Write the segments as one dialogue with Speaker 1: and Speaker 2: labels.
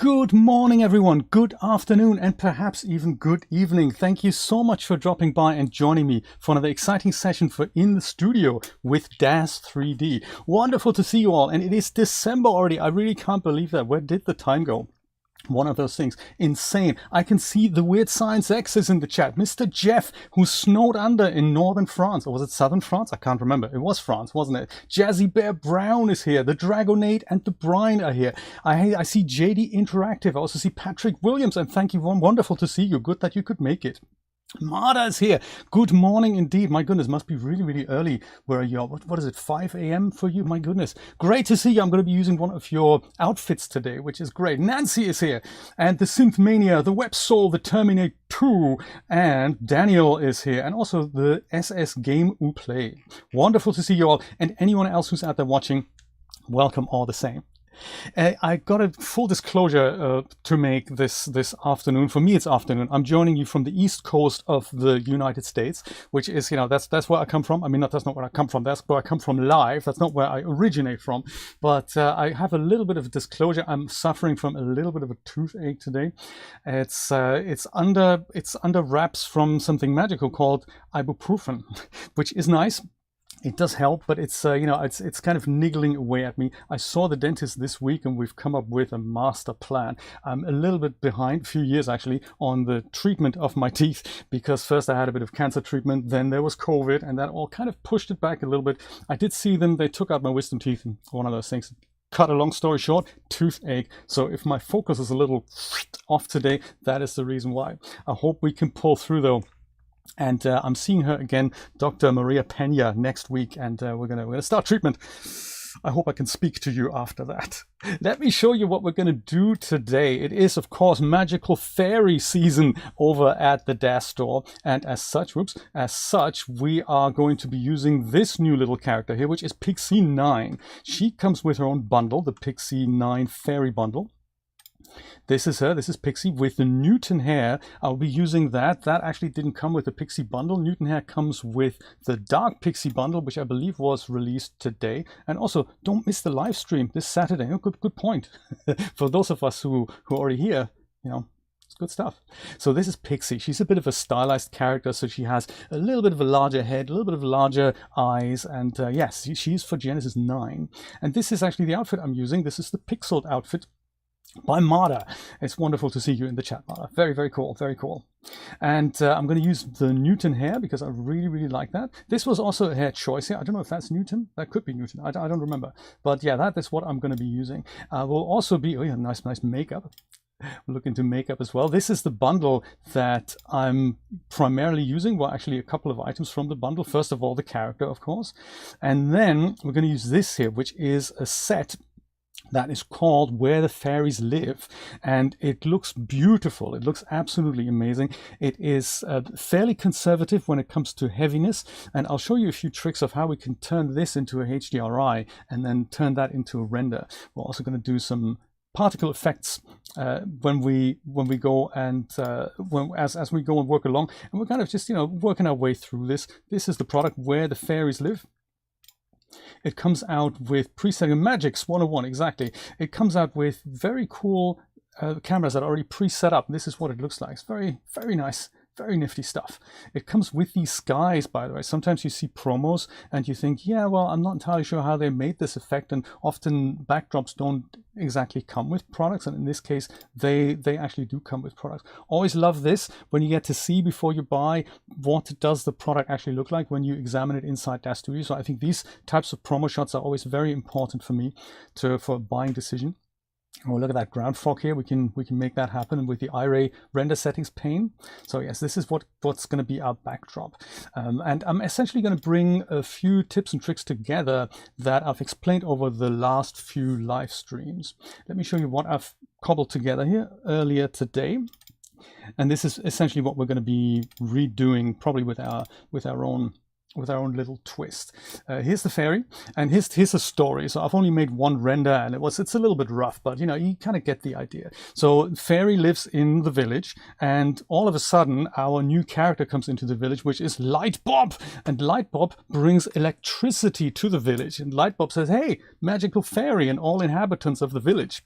Speaker 1: Good morning, everyone. Good afternoon, and perhaps even good evening. Thank you so much for dropping by and joining me for another exciting session for In the Studio with Daz 3D. Wonderful to see you all. And it is December already. I really can't believe that. Where did the time go? One of those things. Insane. I can see the Weird Science X is in the chat. Mr. Jeff, who snowed under in northern France. Or was it southern France? I can't remember. It was France, wasn't it? Jazzy Bear Brown is here. The Dragonade and the Brine are here. I see JD Interactive. I also see Patrick Williams. And thank you, wonderful to see you. Good that you could make it. Marta is here. Good morning indeed. My goodness, must be really, really early. Where are you? What is it, 5 a.m. for you? My goodness. Great to see you. I'm going to be using one of your outfits today, which is great. Nancy is here. And the Synth Mania, the Web Soul, the Terminator 2, and Daniel is here. And also the SS Game Uplay. Wonderful to see you all. And anyone else who's out there watching, welcome all the same. I got a full disclosure to make this afternoon. For me, it's afternoon. I'm joining you from the east coast of the United States, which is, you know, that's where I come from. I mean, that's not where I come from. That's where I come from live. That's not where I originate from. But I have a little bit of disclosure. I'm suffering from a little bit of a toothache today. It's under wraps from something magical called ibuprofen, which is nice. It does help, but it's it's kind of niggling away at me. I saw the dentist this week and we've come up with a master plan. I'm a little bit behind, a few years actually, on the treatment of my teeth, because first I had a bit of cancer treatment, then there was COVID, and that all kind of pushed it back a little bit. I did see them. They took out my wisdom teeth, and one of those things. Cut a long story short, toothache. So if my focus is a little off today, that is the reason why. I hope we can pull through though. And I'm seeing her again, Dr. Maria Pena, next week, and we're gonna start treatment. I hope I can speak to you after that. Let me show you what we're gonna do today. It is, of course, magical fairy season over at the Daz store, and as such, we are going to be using this new little character here, which is Pixie 9. She comes with her own bundle, the Pixie 9 Fairy Bundle. This is her. This is Pixie with the Newton hair. I'll be using that. That actually didn't come with the Pixie bundle. Newton hair comes with the Dark Pixie bundle, which I believe was released today. And also, don't miss the live stream this Saturday. Oh, good point. For those of us who are already here, you know, it's good stuff. So this is Pixie. She's a bit of a stylized character, so she has a little bit of a larger head, a little bit of larger eyes, and yes, she's for Genesis 9. And this is actually the outfit I'm using. This is the pixeled outfit by Marta. It's wonderful to see you in the chat, Marta. Very, very cool. Very cool. And I'm going to use the Newton hair because I really, really like that. This was also a hair choice here. I don't know if that's Newton. That could be Newton. I don't remember. But yeah, that is what I'm going to be using. Will also be, oh yeah, nice makeup. We'll look into makeup as well. This is the bundle that I'm primarily using. Well, actually a couple of items from the bundle. First of all, the character, of course. And then we're going to use this here, which is a set that is called Where the Fairies Live, and it looks beautiful. It looks absolutely amazing. It is fairly conservative when it comes to heaviness, and I'll show you a few tricks of how we can turn this into a HDRI and then turn that into a render. We're also going to do some particle effects when we go and as we go and work along, and we're kind of just working our way through this. This is the product Where the Fairies Live. It comes out with presetting Magics 101, exactly. It comes out with very cool cameras that are already pre-set up. This is what it looks like. It's very, very nice. Very nifty stuff. It comes with these skies, by the way. Sometimes you see promos and you think, yeah, well, I'm not entirely sure how they made this effect, and often backdrops don't exactly come with products, and in this case, they actually do come with products. Always love this when you get to see before you buy what does the product actually look like when you examine it inside Daz Studio. So I think these types of promo shots are always very important for me for a buying decision. Oh, look at that ground fog here. We can make that happen with the iRay render settings pane. So yes, this is what's going to be our backdrop. And I'm essentially going to bring a few tips and tricks together that I've explained over the last few live streams. Let me show you what I've cobbled together here earlier today. And this is essentially what we're going to be redoing, probably with our own little twist. Here's the fairy, and here's a story. So I've only made one render, and it's a little bit rough, but you kind of get the idea. So fairy lives in the village, and all of a sudden our new character comes into the village, which is Light Bob, and Light Bob brings electricity to the village, and Light Bob says, hey, magical fairy and all inhabitants of the village,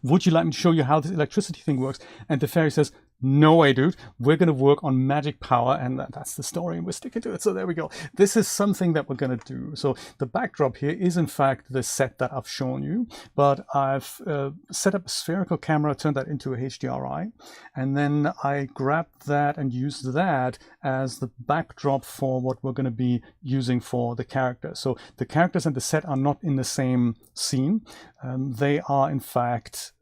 Speaker 1: Would you like me to show you how this electricity thing works? And the fairy says, no way, dude. We're going to work on magic power, and that's the story, and we're sticking to it. So there we go. This is something that we're going to do. So the backdrop here is in fact the set that I've shown you, but I've set up a spherical camera, turned that into a HDRI, and then I grabbed that and used that as the backdrop for what we're going to be using for the characters. So the characters and the set are not in the same scene. They are in fact,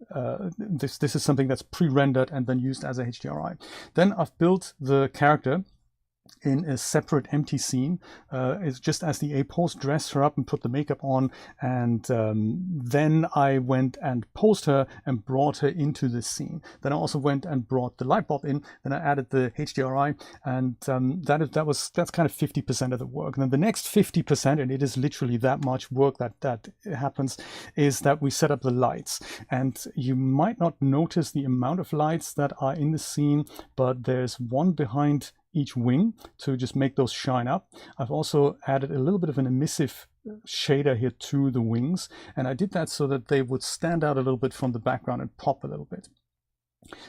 Speaker 1: this is something that's pre-rendered and then used as a HDRI. Then I've built the character in a separate empty scene. It's just as the A-pose, dressed her up and put the makeup on, and then I went and posed her and brought her into this scene. Then I also went and brought the light bulb in, then I added the HDRI, and that's kind of 50% of the work. And then the next 50%, and it is literally that much work that happens, is that we set up the lights. And you might not notice the amount of lights that are in the scene, but there's one behind each wing to just make those shine up. I've also added a little bit of an emissive shader here to the wings, and I did that so that they would stand out a little bit from the background and pop a little bit.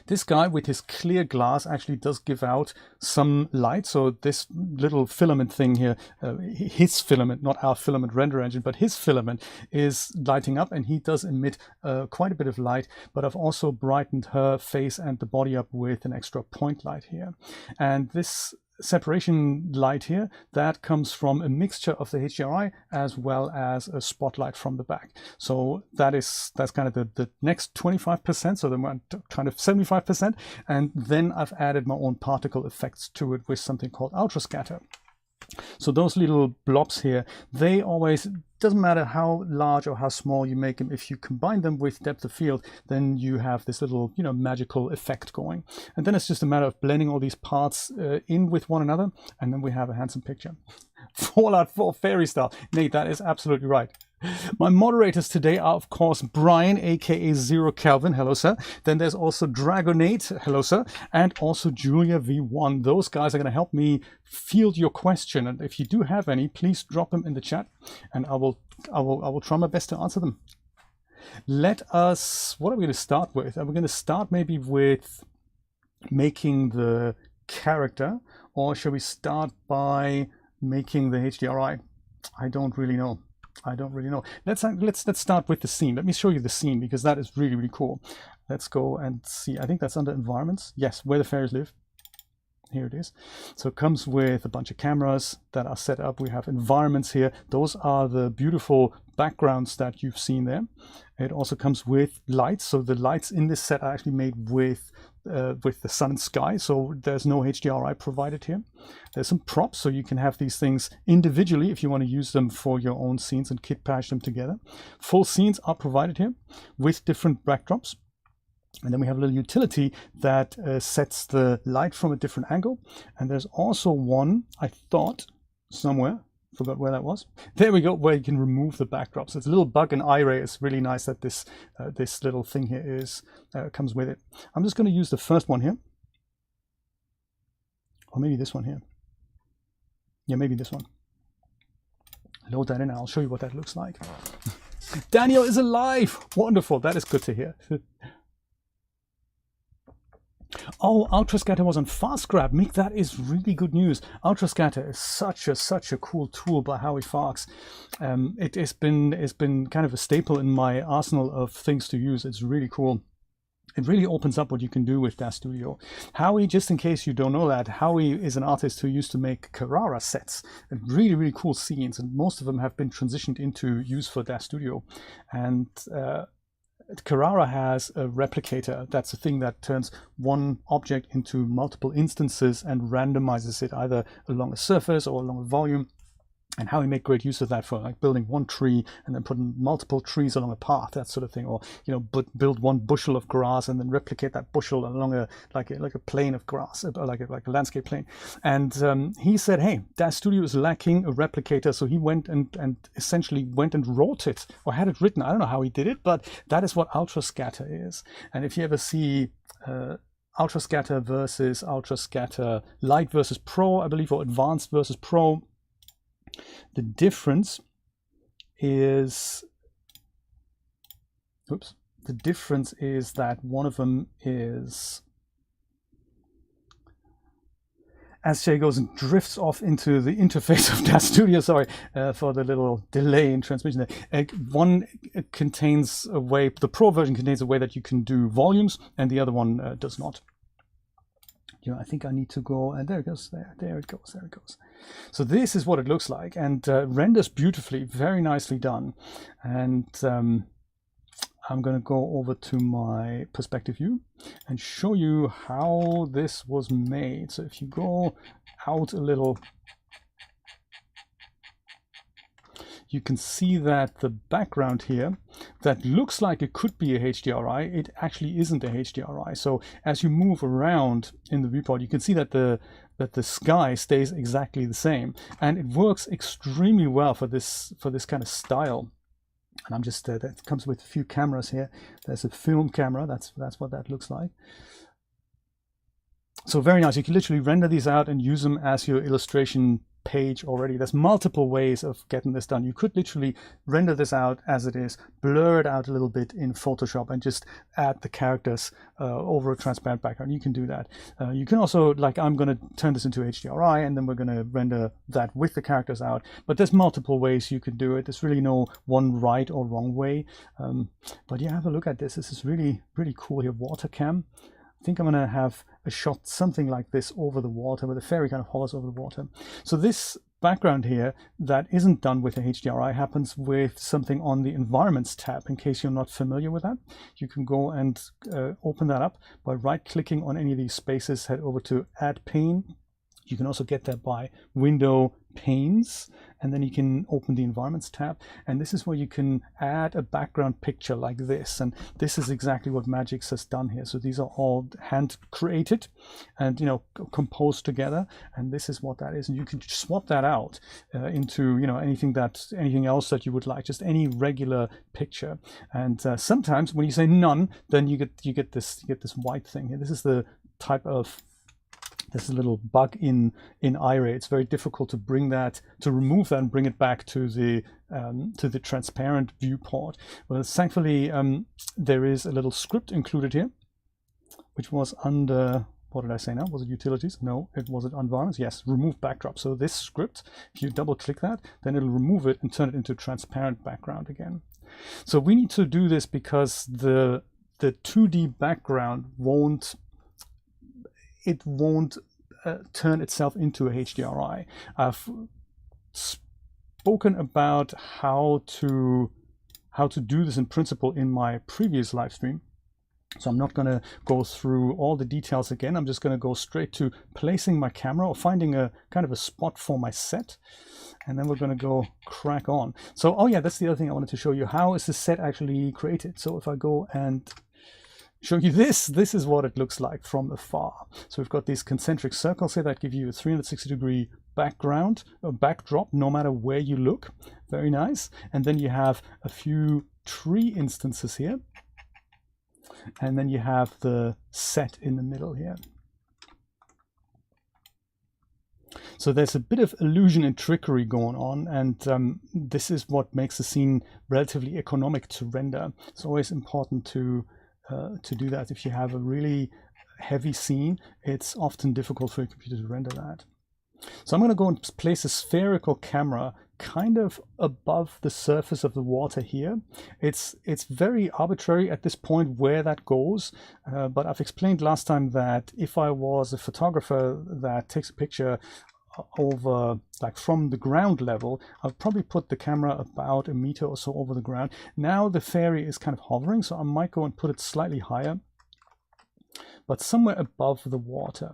Speaker 1: This guy with his clear glass actually does give out some light. So this little filament thing here, his filament, not our filament render engine, but his filament is lighting up, and he does emit quite a bit of light. But I've also brightened her face and the body up with an extra point light here. And this separation light here, that comes from a mixture of the HDRI as well as a spotlight from the back. So that's kind of the next 25%, so then we're kind of 75%, and then I've added my own particle effects to it with something called Ultrascatter. So those little blobs here, they always, doesn't matter how large or how small you make them, if you combine them with depth of field, then you have this little, you know, magical effect going. And then it's just a matter of blending all these parts in with one another, and then we have a handsome picture. Fallout 4 fairy style. Nate, that is absolutely right. My moderators today are, of course, Brian, aka Zero Kelvin. Hello, sir. Then there's also Dragonate. Hello, sir. And also Julia V1. Those guys are going to help me field your question. And if you do have any, please drop them in the chat, and I will try my best to answer them. Let us, what are we going to start with? Are we going to start maybe with making the character, or shall we start by making the HDRI? I don't really know. Let's start with the scene. Let me show you the scene, because that is really, really cool. Let's go and see. I think that's under environments. Yes, where the fairies live. Here it is. So it comes with a bunch of cameras that are set up. We have environments here. Those are the beautiful backgrounds that you've seen there. It also comes with lights. So the lights in this set are actually made with the sun and sky, so there's no HDRI provided here. There's some props, so you can have these things individually if you want to use them for your own scenes and kit patch them together. Full scenes are provided here with different backdrops. And then we have a little utility that sets the light from a different angle. And there's also one, I thought, somewhere, forgot where that was. There we go, where you can remove the backdrops. It's a little bug in iRay. It's really nice that this this little thing here is comes with it. I'm just going to use the first one here, or maybe this one here. Yeah, maybe this one. Load that in, and I'll show you what that looks like. Daniel is alive. Wonderful. That is good to hear. Oh, Ultrascatter was on Fast Grab. Mick, that is really good news. Ultrascatter is such a cool tool by Howie Fox. It's been kind of a staple in my arsenal of things to use. It's really cool. It really opens up what you can do with Daz Studio. Howie, just in case you don't know that, Howie is an artist who used to make Carrara sets and really, really cool scenes, and most of them have been transitioned into use for Daz Studio. And Carrara has a replicator. That's a thing that turns one object into multiple instances and randomizes it either along a surface or along a volume. And how we make great use of that for like building one tree and then putting multiple trees along a path, that sort of thing, or you know, build one bushel of grass and then replicate that bushel along a like a plane of grass, or like a landscape plane. And he said, hey, Daz Studio is lacking a replicator, so he went and essentially went and wrote it or had it written. I don't know how he did it, but that is what Ultrascatter is. And if you ever see Ultrascatter versus Ultrascatter Light versus Pro, I believe, or Advanced versus Pro, the difference is, oops, the difference is that one of them is, as Jay goes and drifts off into the interface of Daz Studio, sorry for the little delay in transmission there. One contains a way, the Pro version contains a way that you can do volumes, and the other one does not. You know, I think I need to go, and there it goes, there it goes, there it goes. So this is what it looks like, and renders beautifully, very nicely done. And I'm going to go over to my perspective view and show you how this was made. So if you go out a little, you can see that the background here that looks like it could be a HDRI, it actually isn't a HDRI. So as you move around in the viewport, you can see that the sky stays exactly the same, and it works extremely well for this kind of style. And I'm just that comes with a few cameras here. There's a film camera. That's what that looks like. So very nice. You can literally render these out and use them as your illustration page already. There's multiple ways of getting this done. You could literally render this out as it is, blur it out a little bit in Photoshop, and just add the characters over a transparent background. You can do that. You can also, like, I'm going to turn this into HDRI, and then we're going to render that with the characters out. But there's multiple ways you can do it. There's really no one right or wrong way. But yeah, have a look at this. This is really, really cool here. Water cam. I think I'm going to have a shot something like this over the water, where the fairy kind of hovers over the water. So this background here that isn't done with a HDRI happens with something on the Environments tab. In case you're not familiar with that, you can go and open that up by right-clicking on any of these spaces, head over to Add Pane. You can also get that by Window Panes, and then you can open the Environments tab, and this is where you can add a background picture like this. And this is exactly what Magix has done here. So these are all hand created and, you know, composed together, and this is what that is. And you can swap that out into, you know, anything else that you would like, just any regular picture. And sometimes when you say none, then you get this white thing here. This is the type of this little bug in Iray. It's very difficult to remove that and bring it back to the transparent viewport. Well, thankfully, there is a little script included here, which was under, what did I say now? Was it utilities? No, it was environments. Yes, remove backdrop. So this script, if you double click that, then it'll remove it and turn it into transparent background again. So we need to do this because the 2D background won't turn itself into a HDRI. I've spoken about how to do this in principle in my previous live stream. So I'm not going to go through all the details again. I'm just going to go straight to placing my camera or finding a kind of a spot for my set. And then we're going to go crack on. So, oh yeah, that's the other thing I wanted to show you. How is the set actually created? So if I go and show you this is what it looks like from afar. So we've got these concentric circles here that give you a 360-degree background or backdrop no matter where you look. Very nice. And then you have a few tree instances here. And then you have the set in the middle here. So there's a bit of illusion and trickery going on, and this is what makes the scene relatively economic to render. It's always important to do that. If you have a really heavy scene, it's often difficult for your computer to render that. So I'm going to go and place a spherical camera kind of above the surface of the water here. It's very arbitrary at this point where that goes, but I've explained last time that if I was a photographer that takes a picture over, like, from the ground level, I'll probably put the camera about a meter or so over the ground. Now the fairy is kind of hovering, so I might go and put it slightly higher, but somewhere above the water.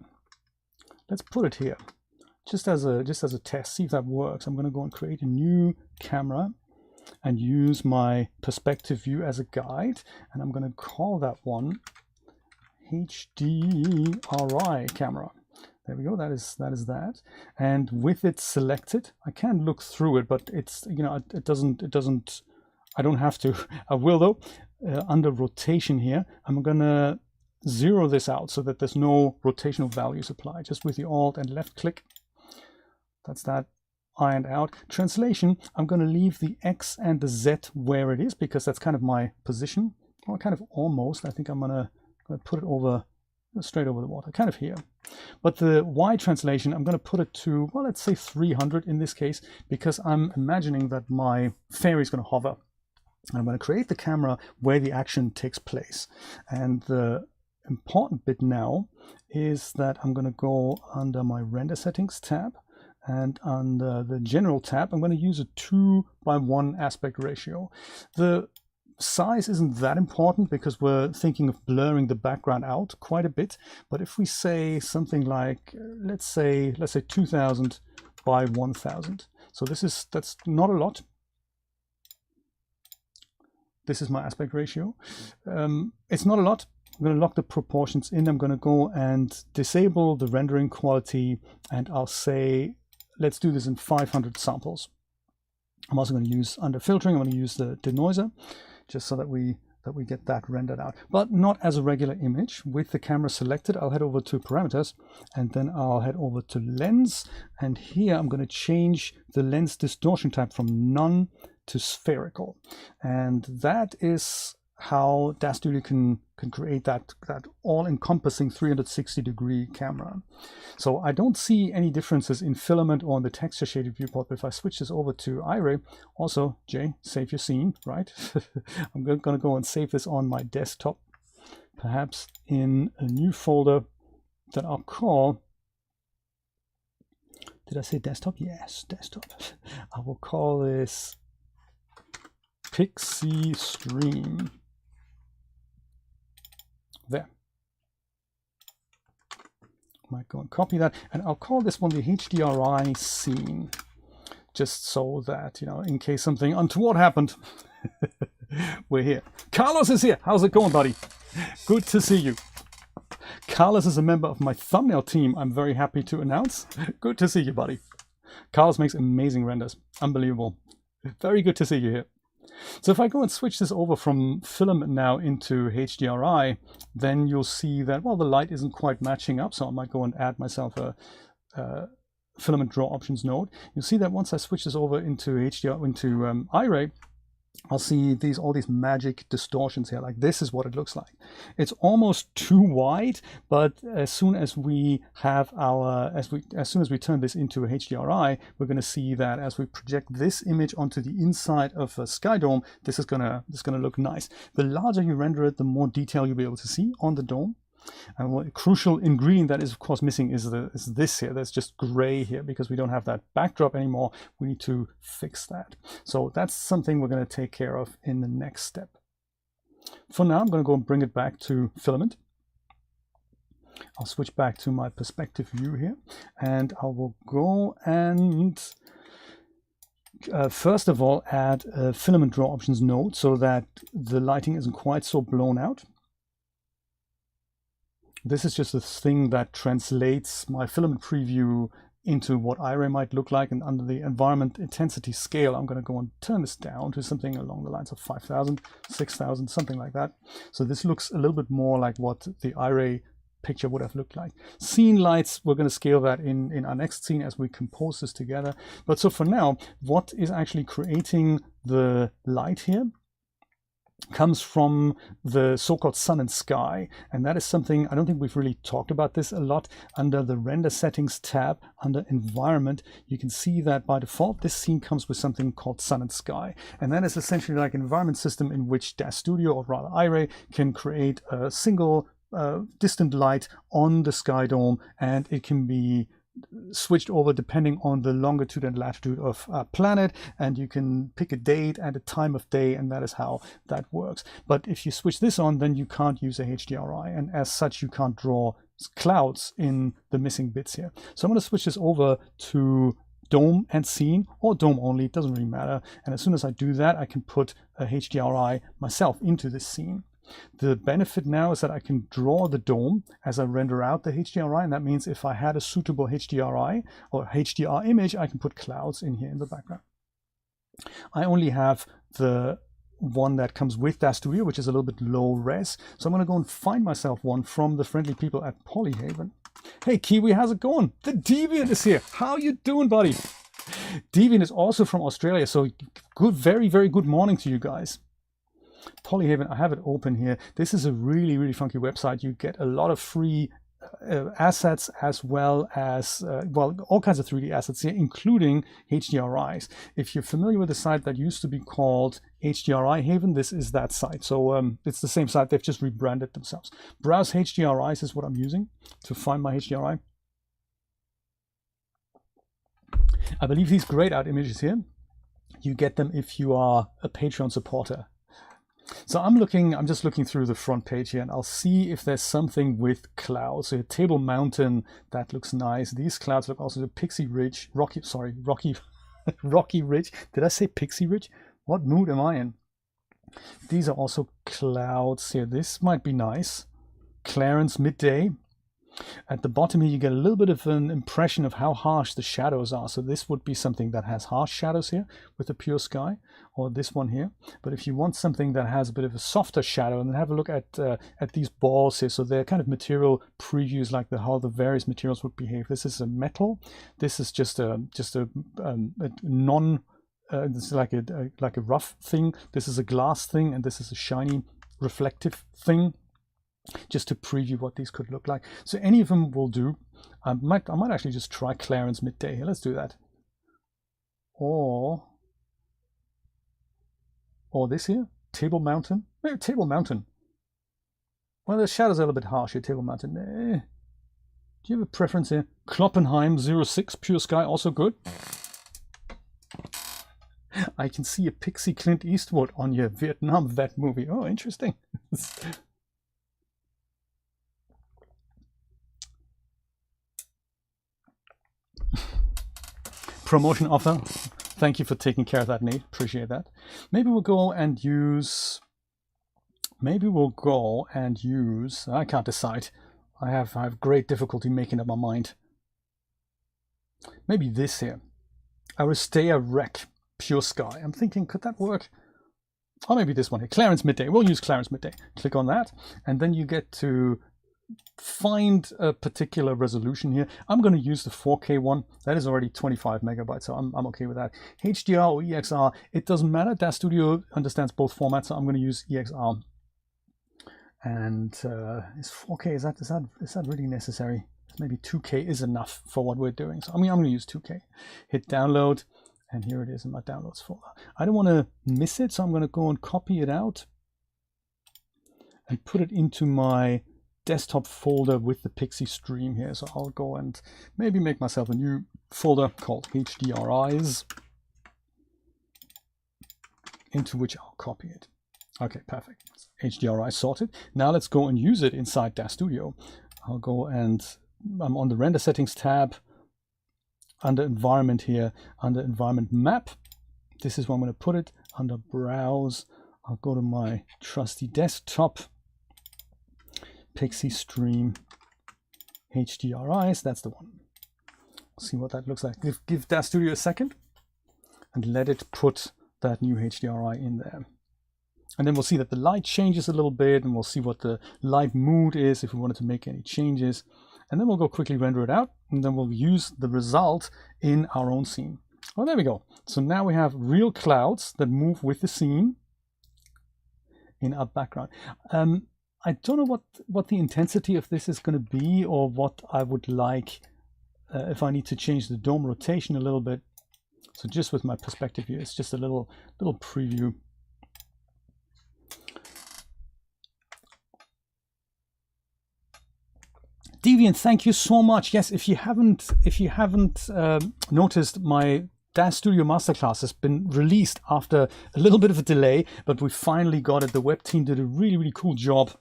Speaker 1: Let's put it here, just as a test, see if that works. I'm going to go and create a new camera and use my perspective view as a guide, and I'm going to call that one HDRI camera. There we go. That is that. And with it selected, I can look through it, but it's, you know, it doesn't. I don't have to. I will though. Under rotation here, I'm gonna zero this out so that there's no rotational values applied. Just with the Alt and left click. That's that ironed out. Translation, I'm going to leave the X and the Z where it is because that's kind of my position. or kind of almost. I think I'm gonna put it over, straight over the water, kind of here. But the Y translation, I'm gonna put it to, well, let's say 300 in this case, because I'm imagining that my fairy is gonna hover. And I'm gonna create the camera where the action takes place. And the important bit now is that I'm gonna go under my render settings tab, and under the general tab, I'm going to use a 2:1 aspect ratio. The size isn't that important because we're thinking of blurring the background out quite a bit. But if we say something like, let's say 2000 by 1000. So that's not a lot. This is my aspect ratio. It's not a lot. I'm going to lock the proportions in. I'm going to go and disable the rendering quality, and I'll say, let's do this in 500 samples. I'm also going to use, under filtering, I'm going to use the denoiser, just so that we get that rendered out, but not as a regular image. With the camera selected, I'll head over to parameters, and then I'll head over to lens, and here I'm going to change the lens distortion type from none to spherical, and that is how Daz Studio can create that all-encompassing 360-degree camera. So I don't see any differences in filament or in the texture shaded viewport. But if I switch this over to iRay, also, Jay, save your scene, right? I'm going to go and save this on my desktop, perhaps in a new folder that I'll call, did I say desktop? Yes, desktop. I will call this Pixie Stream. There. Might go and copy that, and I'll call this one the HDRI scene, just so that, you know, in case something untoward happened, we're here. Carlos is here. How's it going, buddy? Good to see you. Carlos is a member of my thumbnail team, I'm very happy to announce. Good to see you, buddy. Carlos makes amazing renders. Unbelievable. Very good to see you here. So if I go and switch this over from filament now into HDRI, then you'll see that, well, the light isn't quite matching up. So I might go and add myself a filament draw options node. You'll see that once I switch this over into iRay, I'll see all these magic distortions here. Like, this is what it looks like. It's almost too wide, but as soon as we have as soon as we turn this into a HDRI, we're going to see that as we project this image onto the inside of a sky dome, this is gonna look nice. The larger you render it, the more detail you'll be able to see on the dome. And what crucial in green that is of course missing is this here. That's just gray here because we don't have that backdrop anymore. We need to fix that. So that's something we're going to take care of in the next step. For now, I'm going to go and bring it back to filament. I'll switch back to my perspective view here, and I will go and first of all add a filament draw options node so that the lighting isn't quite so blown out. This is just a thing that translates my filament preview into what iRay might look like, and under the environment intensity scale, I'm going to go and turn this down to something along the lines of 5,000, 6,000, something like that. So this looks a little bit more like what the iRay picture would have looked like. Scene lights, we're going to scale that in our next scene as we compose this together. But so for now, what is actually creating the light here comes from the so-called sun and sky, and that is something I don't think we've really talked about this a lot. Under the render settings tab, under environment, you can see that by default this scene comes with something called sun and sky, and that is essentially like an environment system in which Daz Studio, or rather iRay, can create a single distant light on the sky dome, and it can be switched over depending on the longitude and latitude of a planet, and you can pick a date and a time of day, and that is how that works. But if you switch this on, then you can't use a HDRI, and as such you can't draw clouds in the missing bits here. So I'm going to switch this over to dome and scene, or dome only, it doesn't really matter, and as soon as I do that, I can put a HDRI myself into this scene. The benefit now is that I can draw the dome as I render out the HDRI, and that means if I had a suitable HDRI or HDR image, I can put clouds in here in the background. I only have the one that comes with Daz Studio, which is a little bit low res, so I'm going to go and find myself one from the friendly people at Polyhaven. Hey Kiwi, how's it going? The Deviant is here. How you doing, buddy? Deviant is also from Australia, so good, very, very good morning to you guys. Polyhaven. I have it open here. This is a really, really funky website. You get a lot of free assets, as well as well, all kinds of 3D assets here, including HDRIs. If you're familiar with the site that used to be called HDRI Haven, this is that site. So it's the same site, they've just rebranded themselves. Browse HDRIs is what I'm using to find my HDRI. I believe these grayed out images here, you get them if you are a Patreon supporter. So I'm just looking through the front page here, and I'll see if there's something with clouds. So Table Mountain, that looks nice. These clouds look also the Pixie Ridge, Rocky Ridge. Did I say Pixie Ridge? What mood am I in? These are also clouds here. This might be nice. Clarence Midday. At the bottom here, you get a little bit of an impression of how harsh the shadows are. So this would be something that has harsh shadows here with a pure sky, or this one here. But if you want something that has a bit of a softer shadow, and then have a look at these balls here. So they're kind of material previews, like how the various materials would behave. This is a metal. This is just a non. This is like a rough thing. This is a glass thing, and this is a shiny reflective thing. Just to preview what these could look like. So any of them will do. I might actually just try Clarence Midday here. Let's do that. Or this here, Table Mountain. Maybe Table Mountain. Well, the shadows are a little bit harsh here, Table Mountain. Do you have a preference here? Kloppenheim 06, Pure Sky, also good. I can see a Pixie Clint Eastwood on your Vietnam Vet movie. Oh, interesting. Promotion offer. Thank you for taking care of that, Nate. Appreciate that. Maybe we'll go and use. I can't decide. I have great difficulty making up my mind. Maybe this here. Aristea Rec, Pure Sky. I'm thinking, could that work? Or maybe this one here, Clarence Midday. We'll use Clarence Midday. Click on that, and then you get to find a particular resolution here. I'm going to use the 4K one. That is already 25 megabytes, so I'm okay with that. HDR or EXR, it doesn't matter. Daz Studio understands both formats, so I'm going to use EXR. And is 4K, is that really necessary? Maybe 2K is enough for what we're doing. So I'm going to use 2K. Hit download, and here it is in my downloads folder. I don't want to miss it, so I'm going to go and copy it out and put it into my desktop folder with the Pixie stream here. So I'll go and maybe make myself a new folder called HDRIs, into which I'll copy it. Okay, perfect. HDRI sorted. Now let's go and use it inside Daz Studio. I'll go and I'm on the render settings tab, under environment here, under environment map. This is where I'm going to put it. Under browse, I'll go to my trusty desktop, Pixie stream HDRIs. That's the one. See what that looks like. Give Daz Studio a second and let it put that new HDRI in there. And then we'll see that the light changes a little bit, and we'll see what the light mood is if we wanted to make any changes. And then we'll go quickly render it out, and then we'll use the result in our own scene. Well, there we go. So now we have real clouds that move with the scene in our background. I don't know what the intensity of this is going to be, or what I would like if I need to change the dome rotation a little bit. So just with my perspective here, it's just a little preview. Deviant, thank you so much. Yes, if you haven't noticed, my Daz Studio Masterclass has been released after a little bit of a delay, but we finally got it. The web team did a really, really cool job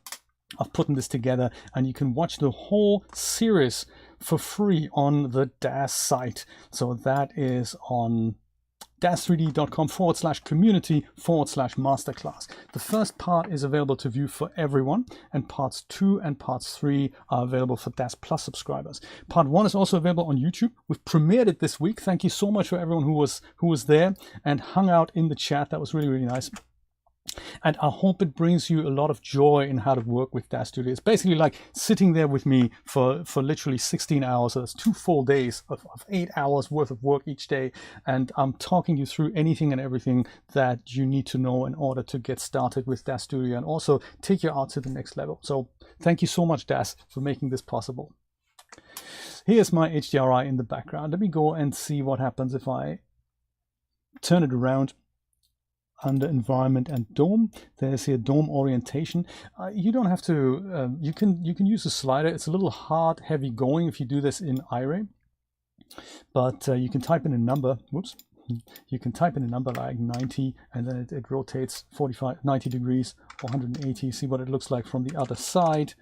Speaker 1: of putting this together, and you can watch the whole series for free on the Daz site. So that is on daz3d.com/community/masterclass. The first part is available to view for everyone, and parts 2 and parts 3 are available for Daz Plus subscribers. Part 1 is also available on YouTube. We've premiered it this week. Thank you so much for everyone who was there and hung out in the chat. That was really, really nice. And I hope it brings you a lot of joy in how to work with Daz Studio. It's basically like sitting there with me for literally 16 hours. So that's 2 full days of 8 hours worth of work each day. And I'm talking you through anything and everything that you need to know in order to get started with Daz Studio and also take your art to the next level. So thank you so much, Daz, for making this possible. Here's my HDRI in the background. Let me go and see what happens if I turn it around. Under environment and dome, there's here dome orientation. You don't have to, you can use a slider. It's a little hard, heavy going if you do this in Iray, but you can type in a number. Whoops. You can type in a number like 90, and then it rotates 90 degrees or 180. See what it looks like from the other side.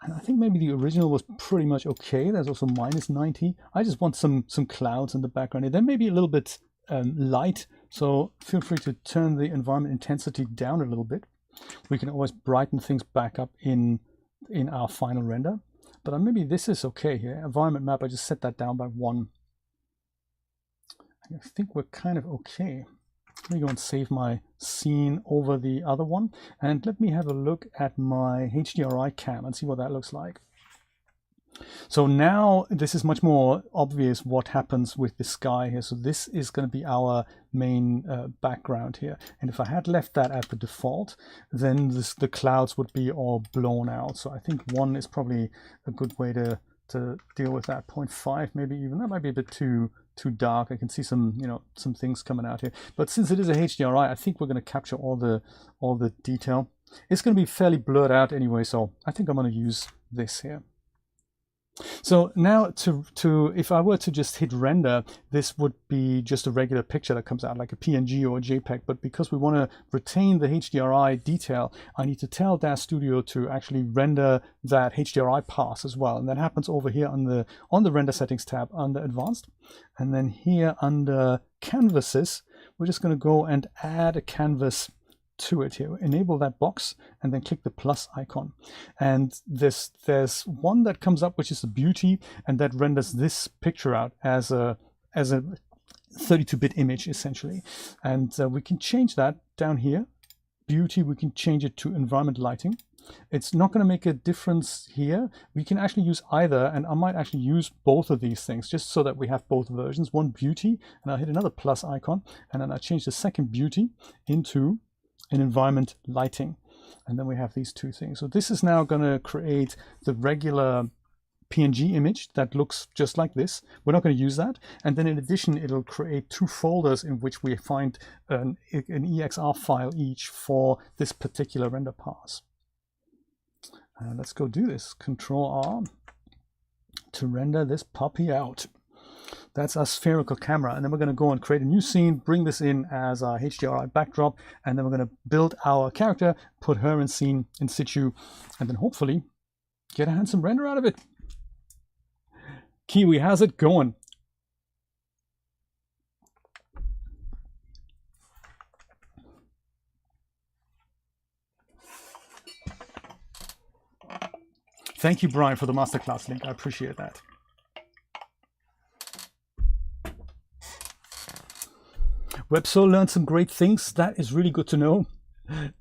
Speaker 1: And I think maybe the original was pretty much okay. There's also minus 90. I just want some clouds in the background. They may be a little bit light, so feel free to turn the environment intensity down a little bit. We can always brighten things back up in our final render, but maybe this is okay here. Environment map, I just set that down by 1. I think we're kind of okay. Let me go and save my scene over the other one, and let me have a look at my HDRI cam and see what that looks like. So now this is much more obvious what happens with the sky here. So this is going to be our main background here. And if I had left that at the default, then the clouds would be all blown out. So I think 1 is probably a good way to deal with that. 0.5 maybe even. That might be a bit too dark. I can see some some things coming out here. But since it is a HDRI, I think we're going to capture all the detail. It's going to be fairly blurred out anyway, so I think I'm going to use this here. So now if I were to just hit render, this would be just a regular picture that comes out like a PNG or a JPEG. But because we want to retain the HDRI detail, I need to tell Daz Studio to actually render that HDRI pass as well. And that happens over here on the render settings tab under advanced. And then here under canvases, we're just going to go and add a canvas to it here. Enable that box and then click the plus icon, and there's one that comes up which is the beauty, and that renders this picture out as a 32-bit image essentially. And we can change that down here. Beauty, we can change it to environment lighting. It's not going to make a difference here. We can actually use either, and I might actually use both of these things just so that we have both versions. One beauty, and I'll hit another plus icon, and then I change the second beauty into an environment lighting, and then we have these two things. So this is now going to create the regular PNG image that looks just like this. We're not going to use that, and then in addition it'll create 2 folders in which we find an EXR file each for this particular render pass. Let's go do this. Control R to render this puppy out. That's our spherical camera, and then we're going to go and create a new scene, bring this in as our HDRI backdrop, and then we're going to build our character, put her in scene in situ, and then hopefully get a handsome render out of it. Kiwi, how's it going? Thank you, Brian, for the masterclass link. I appreciate that. WebSoul learned some great things. That is really good to know.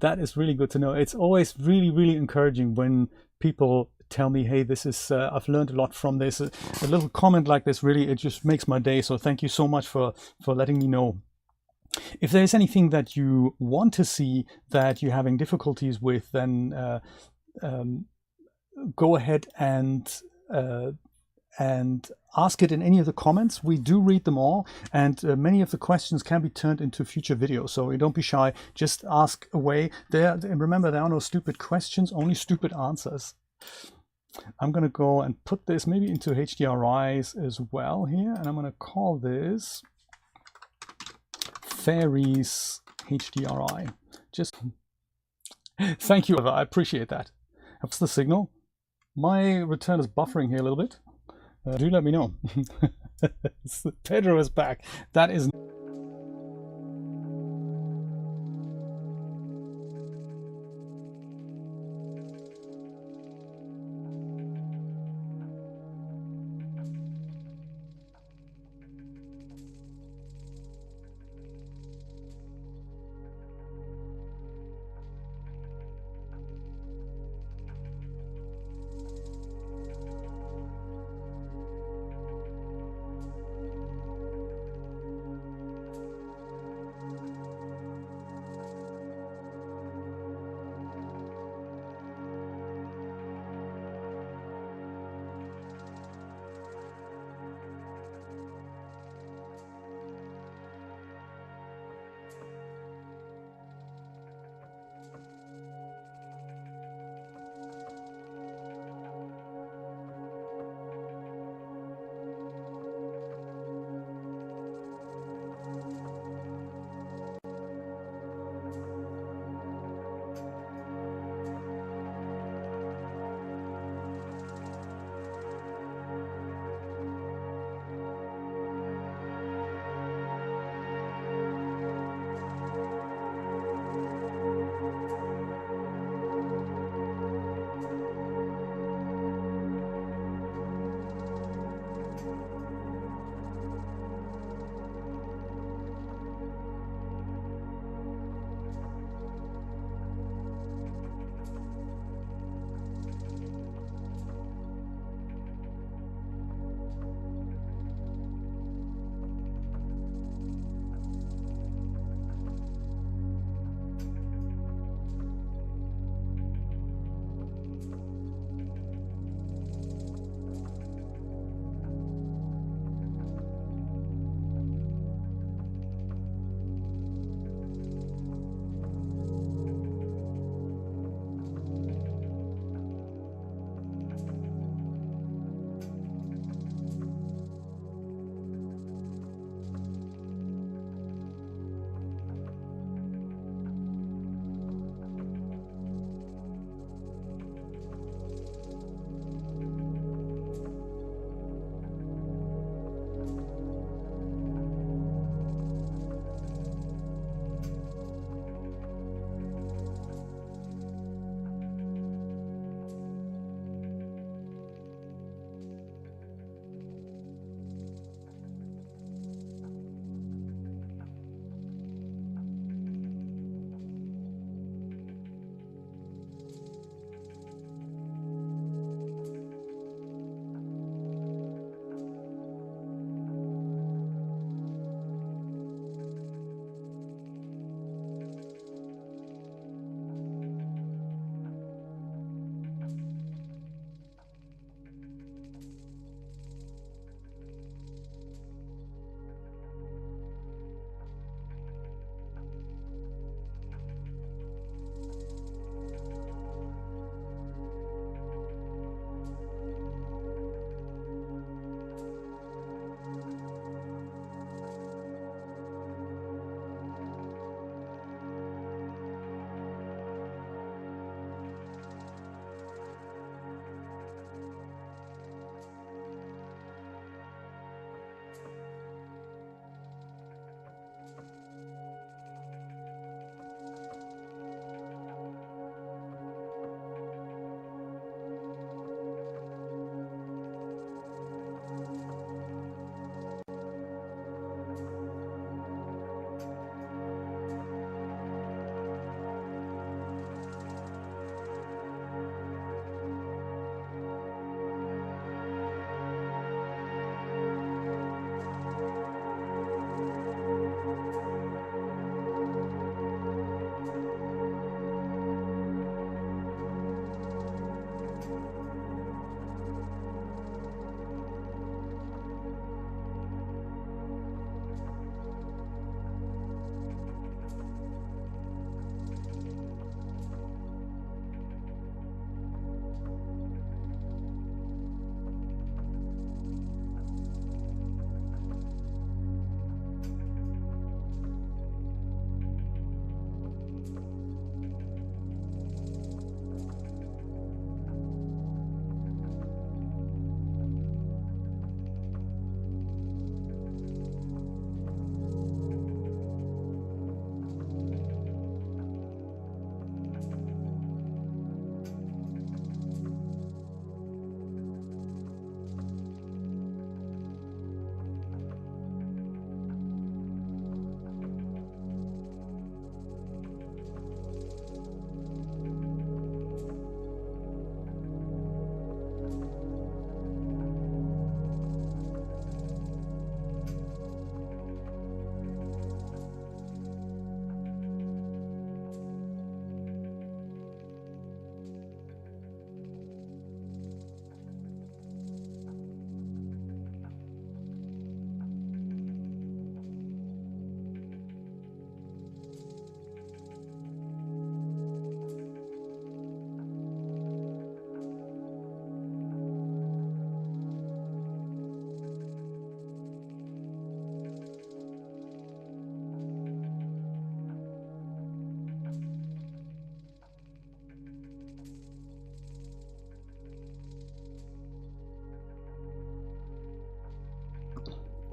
Speaker 1: That is really good to know. It's always really, really encouraging when people tell me, hey, this is, I've learned a lot from this. A little comment like this, really, it just makes my day. So thank you so much for letting me know. If there's anything that you want to see that you're having difficulties with, then go ahead and ask it in any of the comments. We do read them all, and many of the questions can be turned into future videos, so don't be shy, just ask away. Remember, there are no stupid questions, only stupid answers. I'm going to go and put this maybe into HDRIs as well here, and I'm going to call this Fairies HDRI. Just thank you, I appreciate that. What's the signal? My return is buffering here a little bit. Do let me know. Pedro is back. That is...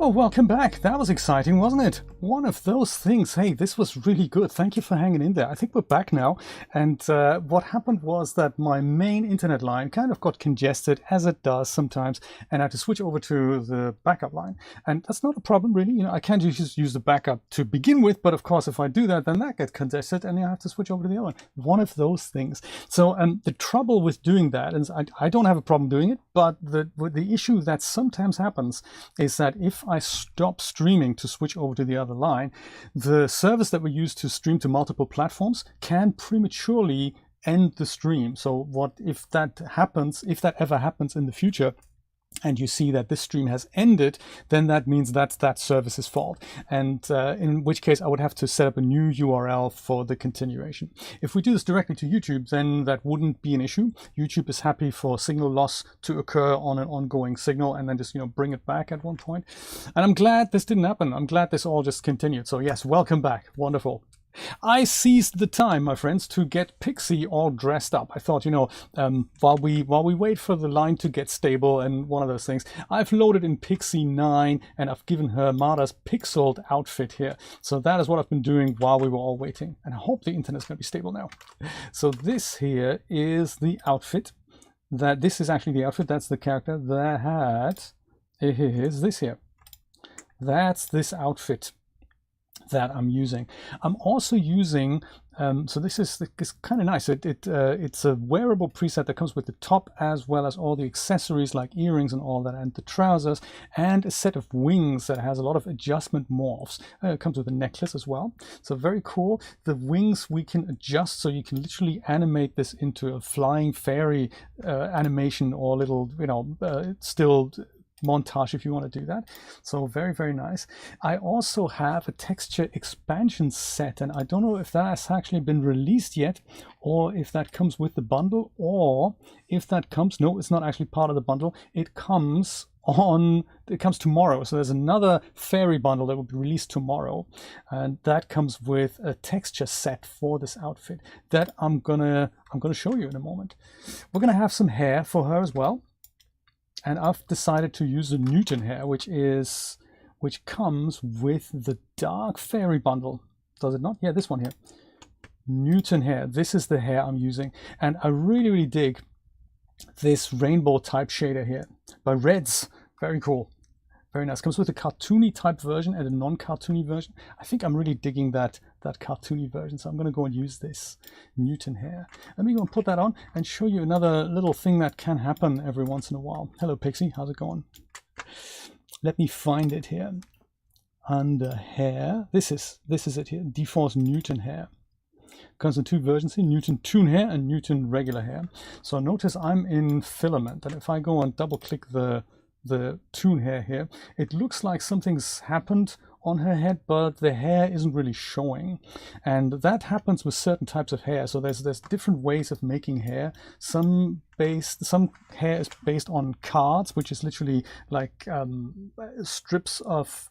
Speaker 1: Oh, welcome back. That was exciting, wasn't it? One of those things. Hey, this was really good. Thank you for hanging in there. I think we're back now. And what happened was that my main internet line kind of got congested, as it does sometimes, and I had to switch over to the backup line. And that's not a problem, really. You know, I can just use the backup to begin with, but of course, if I do that, then that gets congested, and I have to switch over to the other one. One of those things. So the trouble with doing that, and I don't have a problem doing it, but the issue that sometimes happens is that if I stop streaming to switch over to the other line, the service that we use to stream to multiple platforms can prematurely end the stream. So what if that happens, if that ever happens in the future, and you see that this stream has ended, then that means that's that service's fault. And in which case I would have to set up a new URL for the continuation. If we do this directly to YouTube, then that wouldn't be an issue. YouTube is happy for signal loss to occur on an ongoing signal and then just, you know, bring it back at one point. And I'm glad this didn't happen. I'm glad this all just continued. So yes, welcome back. Wonderful. I seized the time, my friends, to get Pixie all dressed up. I thought, you know, while we wait for the line to get stable and one of those things, I've loaded in Pixie 9 and I've given her Marta's pixeled outfit here. So that is what I've been doing while we were all waiting. And I hope the internet's going to be stable now. So this here is the outfit. This is actually the outfit. That's the character that had. Here's this here. That's this outfit that I'm using. I'm also using, so this is kind of nice. It's a wearable preset that comes with the top as well as all the accessories like earrings and all that, and the trousers, and a set of wings that has a lot of adjustment morphs. It comes with a necklace as well. So very cool. The wings we can adjust, so you can literally animate this into a flying fairy animation or little, you know, still montage if you want to do that. So very, very nice. I also have a texture expansion set, and I don't know if that has actually been released yet, or if that comes with the bundle, or if that comes, no, it's not actually part of the bundle. It comes tomorrow. So there's another fairy bundle that will be released tomorrow, and that comes with a texture set for this outfit that I'm gonna show you in a moment. We're gonna have some hair for her as well. And I've decided to use the Newton hair, which comes with the Dark Fairy bundle. Does it not? Yeah, this one here. Newton hair. This is the hair I'm using. And I really, really dig this rainbow type shader here by Reds. Very cool. Very nice. Comes with a cartoony type version and a non-cartoony version. I think I'm really digging that cartoony version. So I'm going to go and use this Newton hair. Let me go and put that on and show you another little thing that can happen every once in a while. Hello, Pixie. How's it going? Let me find it here. Under hair. This is it here. Default Newton hair. Comes in two versions here, Newton Toon hair and Newton regular hair. So notice I'm in filament, and if I go and double click the Toon hair here, it looks like something's happened on her head, but the hair isn't really showing, and that happens with certain types of hair. So there's different ways of making hair. Some hair is based on cards, which is literally like strips of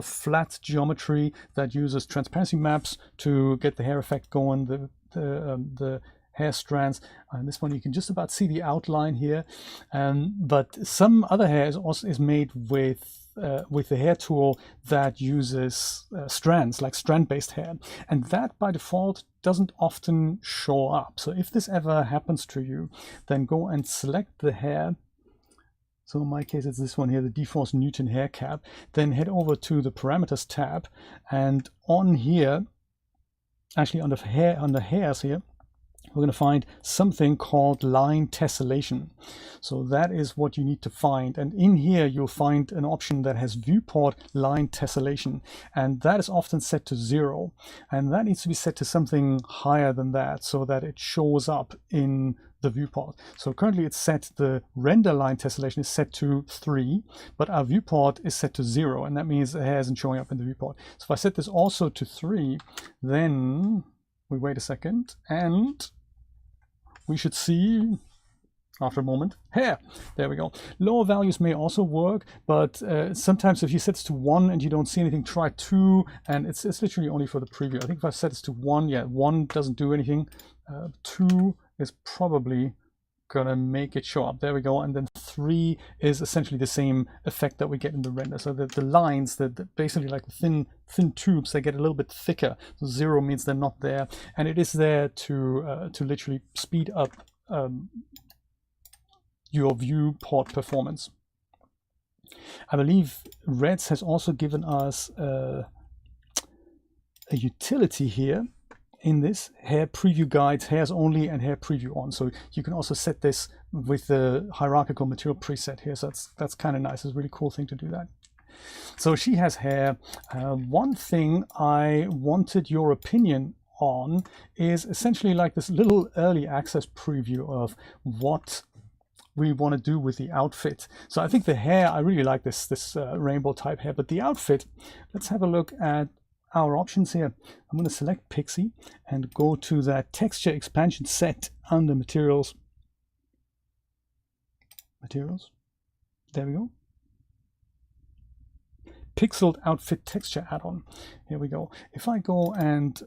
Speaker 1: flat geometry that uses transparency maps to get the hair effect going. The hair strands, and this one you can just about see the outline here, but some other hair is made with the hair tool that uses strands, like strand-based hair, and that by default doesn't often show up. So if this ever happens to you, then go and select the hair. So in my case, it's this one here, the default Newton hair cap. Then head over to the parameters tab, and on here, actually under hairs here, we're going to find something called line tessellation. So that is what you need to find. And in here, you'll find an option that has viewport line tessellation. And that is often set to 0. And that needs to be set to something higher than that so that it shows up in the viewport. So currently it's set, the render line tessellation is set to 3, but our viewport is set to 0. And that means the hair isn't showing up in the viewport. So if I set this also to 3, then we wait a second, and we should see, after a moment, hair. There we go. Lower values may also work, but sometimes if you set this to 1 and you don't see anything, try 2, and it's literally only for the preview. I think if I set this to 1, yeah, 1 doesn't do anything. 2 is probably gonna make it show up. There we go. And then 3 is essentially the same effect that we get in the render. So the lines, basically like the thin tubes, they get a little bit thicker. So 0 means they're not there, and it is there to literally speed up your viewport performance. I believe Reds has also given us a utility here in this hair preview guides, hairs only and hair preview on. So you can also set this with the hierarchical material preset here. So that's kind of nice. It's a really cool thing to do that. So she has hair. One thing I wanted your opinion on is essentially like this little early access preview of what we want to do with the outfit. So I think the hair, I really like this rainbow type hair, but the outfit, let's have a look at our options here. I'm going to select Pixie and go to that texture expansion set under materials. There we go. Pixeled outfit texture add-on. Here we go. If I go and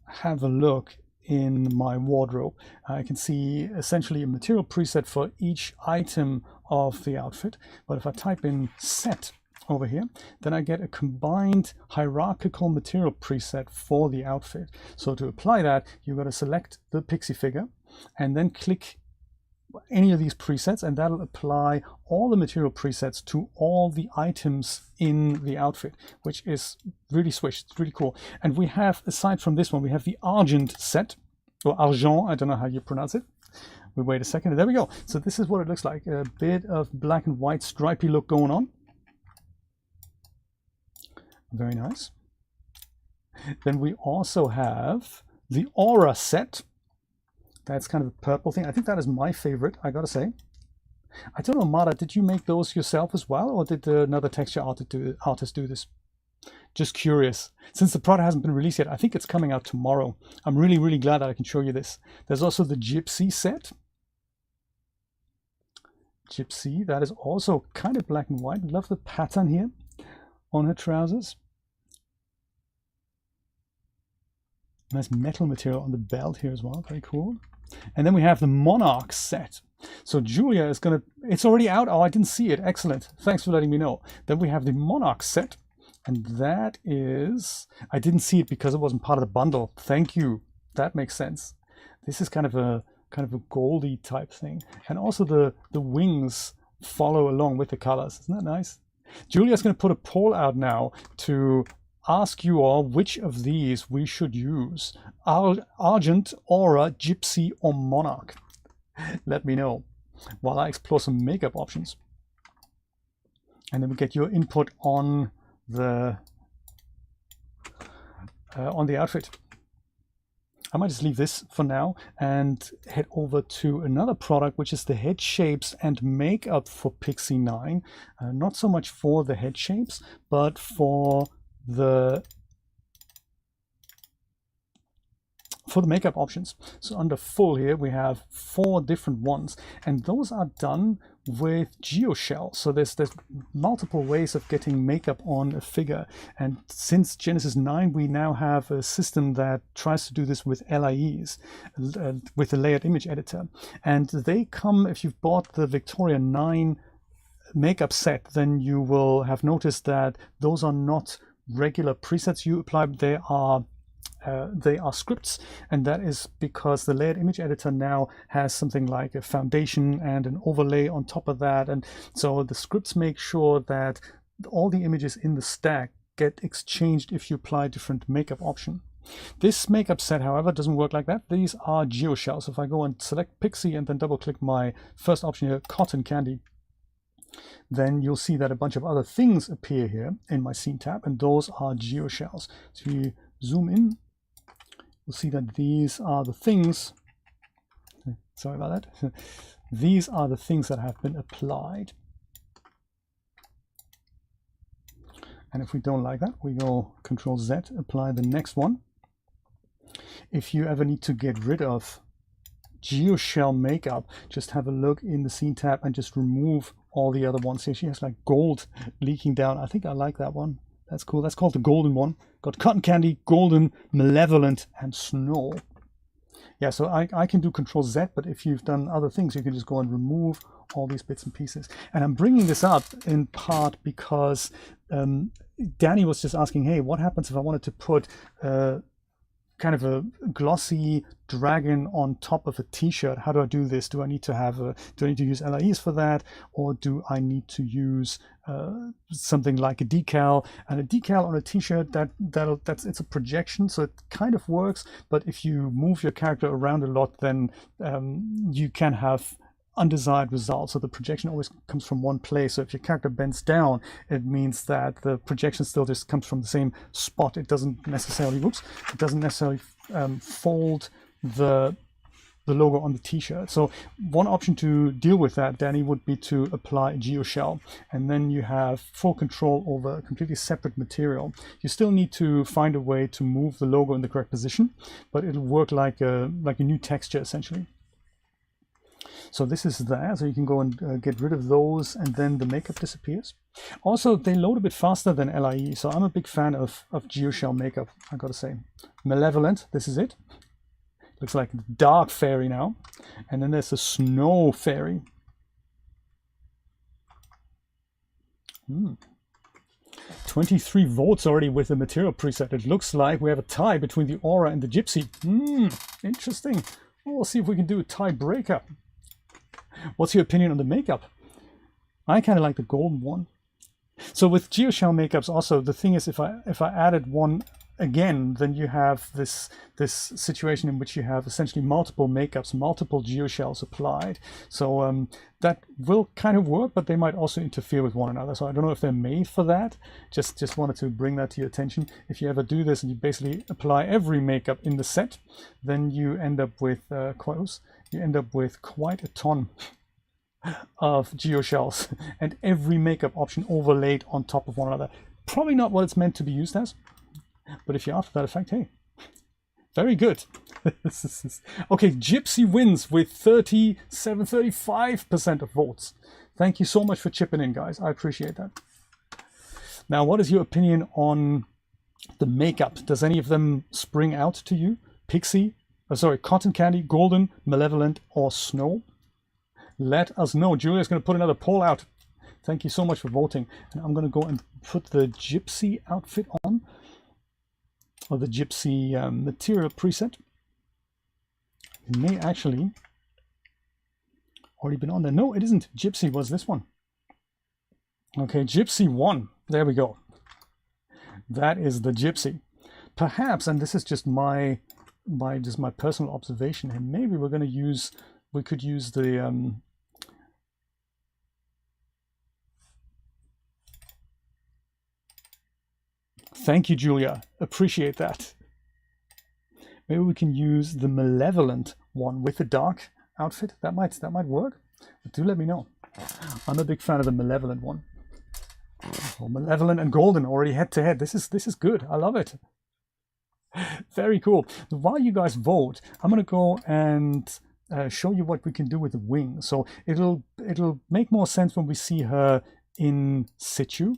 Speaker 1: have a look in my wardrobe, I can see essentially a material preset for each item of the outfit. But if I type in set over here, then I get a combined hierarchical material preset for the outfit. So to apply that, you've got to select the Pixie figure and then click any of these presets, and that'll apply all the material presets to all the items in the outfit, which is really swish. It's really cool. And we have, aside from this one, we have the Argent set, or Argent, I don't know how you pronounce it. We wait a second, and there we go. So this is what it looks like. A bit of black and white stripy look going on. Very nice. Then we also have the Aura set. That's kind of a purple thing. I think that is my favorite, I gotta say. I don't know, Mara, did you make those yourself as well, or did another texture artist do this? Just curious. Since the product hasn't been released yet, I think it's coming out tomorrow. I'm really, really glad that I can show you this. There's also the Gypsy set. Gypsy, that is also kind of black and white. Love the pattern here on her trousers. Nice metal material on the belt here as well, very cool. And then we have the Monarch set. So Julia is gonna, it's already out. Oh, I didn't see it. Excellent. Thanks for letting me know. Then we have the Monarch set. And that is, I didn't see it because it wasn't part of the bundle. Thank you. That makes sense. This is kind of a goldy type thing. And also the wings follow along with the colors. Isn't that nice? Julia's going to put a poll out now to ask you all which of these we should use. Argent, Aura, Gypsy, or Monarch. Let me know while I explore some makeup options. And then we get your input on the outfit. I might just leave this for now and head over to another product, which is the head shapes and makeup for Pixie 9. Not so much for the head shapes, but for the makeup options. So under full here, we have 4 different ones, and those are done with geoshell. So there's multiple ways of getting makeup on a figure. And since Genesis 9, we now have a system that tries to do this with LIEs, with the layered image editor. And they come, if you've bought the Victoria 9 makeup set, then you will have noticed that those are not regular presets you apply. They are scripts, and that is because the layered image editor now has something like a foundation and an overlay on top of that, and so the scripts make sure that all the images in the stack get exchanged if you apply a different makeup option. This makeup set, however, doesn't work like that. These are geoshells. If I go and select Pixie and then double click my first option here, cotton candy, then you'll see that a bunch of other things appear here in my scene tab, and those are geoshells. So if you zoom in, we'll see that these are the things, sorry about that, these are the things that have been applied. And if we don't like that, we go Control Z, apply the next one. If you ever need to get rid of geoshell makeup, just have a look in the scene tab and just remove all the other ones here. She has like gold leaking down. I think I like that one. That's cool. That's called the golden one. Got cotton candy, golden, malevolent, and snow. Yeah, so I can do Control Z, but if you've done other things, you can just go and remove all these bits and pieces. And I'm bringing this up in part because Danny was just asking, hey, what happens if I wanted to put kind of a glossy dragon on top of a t-shirt? How do I do this? Do I need to use LIEs for that, or do I need to use something like a decal? And a decal on a t-shirt, it's a projection, so it kind of works, but if you move your character around a lot, then you can have undesired results. So the projection always comes from one place. So if your character bends down, it means that the projection still just comes from the same spot. It doesn't necessarily, fold the logo on the t-shirt. So one option to deal with that, Danny, would be to apply a geoshell, and then you have full control over a completely separate material. You still need to find a way to move the logo in the correct position, but it'll work like a new texture essentially. So this is there, so you can go and get rid of those, and then the makeup disappears. Also, they load a bit faster than LIE, so I'm a big fan of geoshell makeup, I gotta say. Malevolent, this is it. Looks like a dark fairy now. And then there's a snow fairy. 23 votes already with the material preset. It looks like we have a tie between the aura and the gypsy. Interesting. Well, we'll see if we can do a tiebreaker. What's your opinion on the makeup? I kind of like the golden one. So with geoshell makeups also, the thing is, if I added one again, then you have this situation in which you have essentially multiple makeups, multiple geoshells applied. So that will kind of work, but they might also interfere with one another. So I don't know if they're made for that. Just wanted to bring that to your attention. If you ever do this and you basically apply every makeup in the set, then you end up with quite a ton of geoshells and every makeup option overlaid on top of one another. Probably not what it's meant to be used as, but if you're after that effect, hey, very good. Okay, Gypsy wins with 35% of votes. Thank you so much for chipping in, guys. I appreciate that. Now, what is your opinion on the makeup? Does any of them spring out to you? Pixie, Cotton Candy, Golden, Malevolent, or Snow? Let us know. Julia's going to put another poll out. Thank you so much for voting. And I'm going to go and put the Gypsy outfit on, or the Gypsy material preset. It may actually already been on there. No, it isn't. Gypsy was this one. Okay, Gypsy 1. There we go. That is the Gypsy. Perhaps, and this is just my personal observation, and maybe we could use the thank you, Julia. Appreciate that. Maybe we can use the Malevolent one with the dark outfit. That might work. But do let me know. I'm a big fan of the Malevolent one. Oh, Malevolent and Golden already head to head. This is good. I love it. Very cool. While you guys vote, I'm gonna go and show you what we can do with the wings. So it'll make more sense when we see her in situ.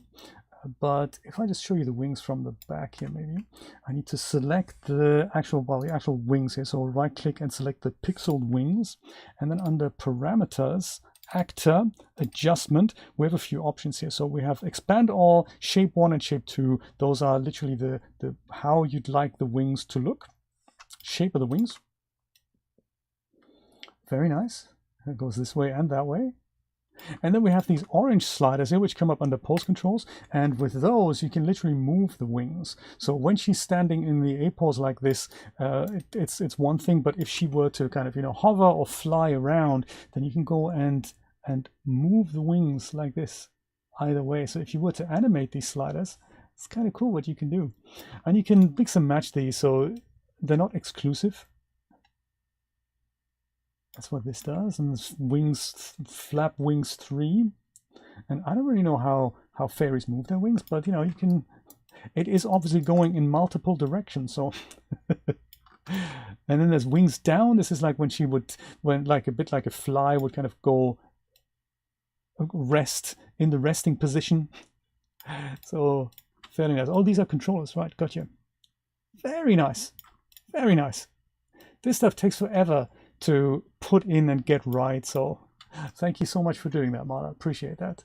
Speaker 1: But if I just show you the wings from the back here, maybe I need to select the actual wings here. So right click and select the pixeled wings, and then under parameters, actor adjustment, we have a few options here. So we have expand all, shape 1 and shape 2. Those are literally the how you'd like the wings to look. Shape of the wings. Very nice. It goes this way and that way. And then we have these orange sliders here, which come up under pose controls. And with those, you can literally move the wings. So when she's standing in the A pose like this, it's one thing. But if she were to kind of, hover or fly around, then you can go and move the wings like this either way. So if you were to animate these sliders, it's kind of cool what you can do. And you can mix and match these, so they're not exclusive. That's what this does. And this wings, flap wings 3. And I don't really know how fairies move their wings, but you can, it is obviously going in multiple directions. So, and then there's wings down. This is like when she would, like a bit like a fly would kind of go rest in the resting position. So fairly nice. Oh, these are controllers, right? Gotcha. Very nice. Very nice. This stuff takes forever to put in and get right. So thank you so much for doing that, Marla. Appreciate that.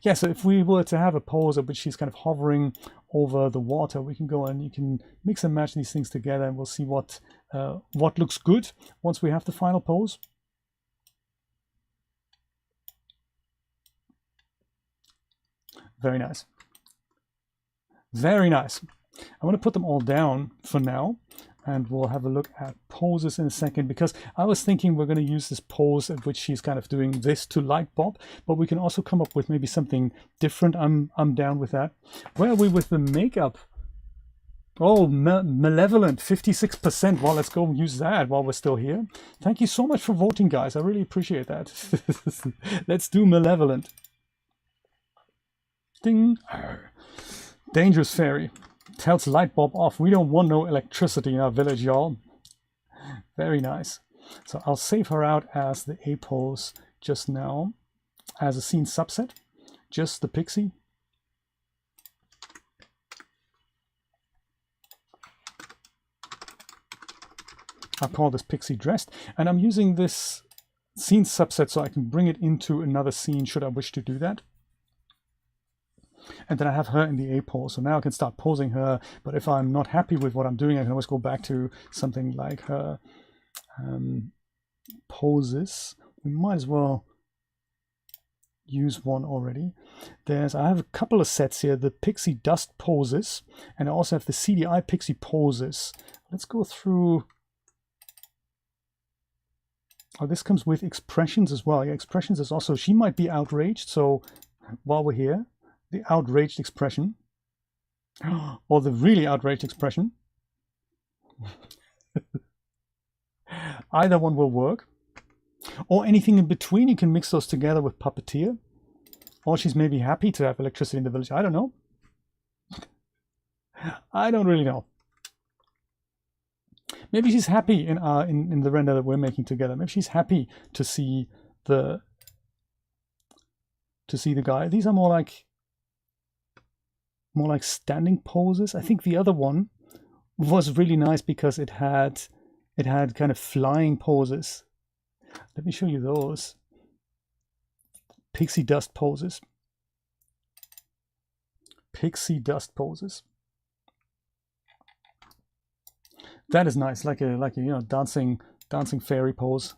Speaker 1: Yeah, so if we were to have a pose of which she's kind of hovering over the water, we can go and you can mix and match these things together, and we'll see what looks good once we have the final pose. Very nice. Very nice. I want to put them all down for now, and we'll have a look at poses in a second, because I was thinking we're going to use this pose at which she's kind of doing this to light bob, but we can also come up with maybe something different. I'm down with that. Where are we with the makeup? Oh, malevolent, 56%. Well, let's go use that while we're still here. Thank you so much for voting, guys. I really appreciate that. Let's do malevolent. Ding. Dangerous fairy. Tells light bulb off. We don't want no electricity in our village, y'all. Very nice. So I'll save her out as the A pose just now, as a scene subset. Just the pixie. I'll call this pixie dressed, and I'm using this scene subset so I can bring it into another scene should I wish to do that. And then I have her in the A pose, so now I can start posing her. But if I'm not happy with what I'm doing, I can always go back to something like her poses. We might as well use one already. I have a couple of sets here, the pixie dust poses, and I also have the CDI pixie poses. Let's go through. Oh, this comes with expressions as well. Yeah, expressions is also, she might be outraged, so while we're here, the outraged expression, or the really outraged expression. Either one will work. Or anything in between, you can mix those together with puppeteer. Or she's maybe happy to have electricity in the village. I don't know. I don't really know. Maybe she's happy in the render that we're making together. Maybe she's happy to see the guy. These are more like standing poses. I think the other one was really nice because it had kind of flying poses. Let me show you those. Pixie dust poses. Pixie dust poses. That is nice, like a dancing fairy pose.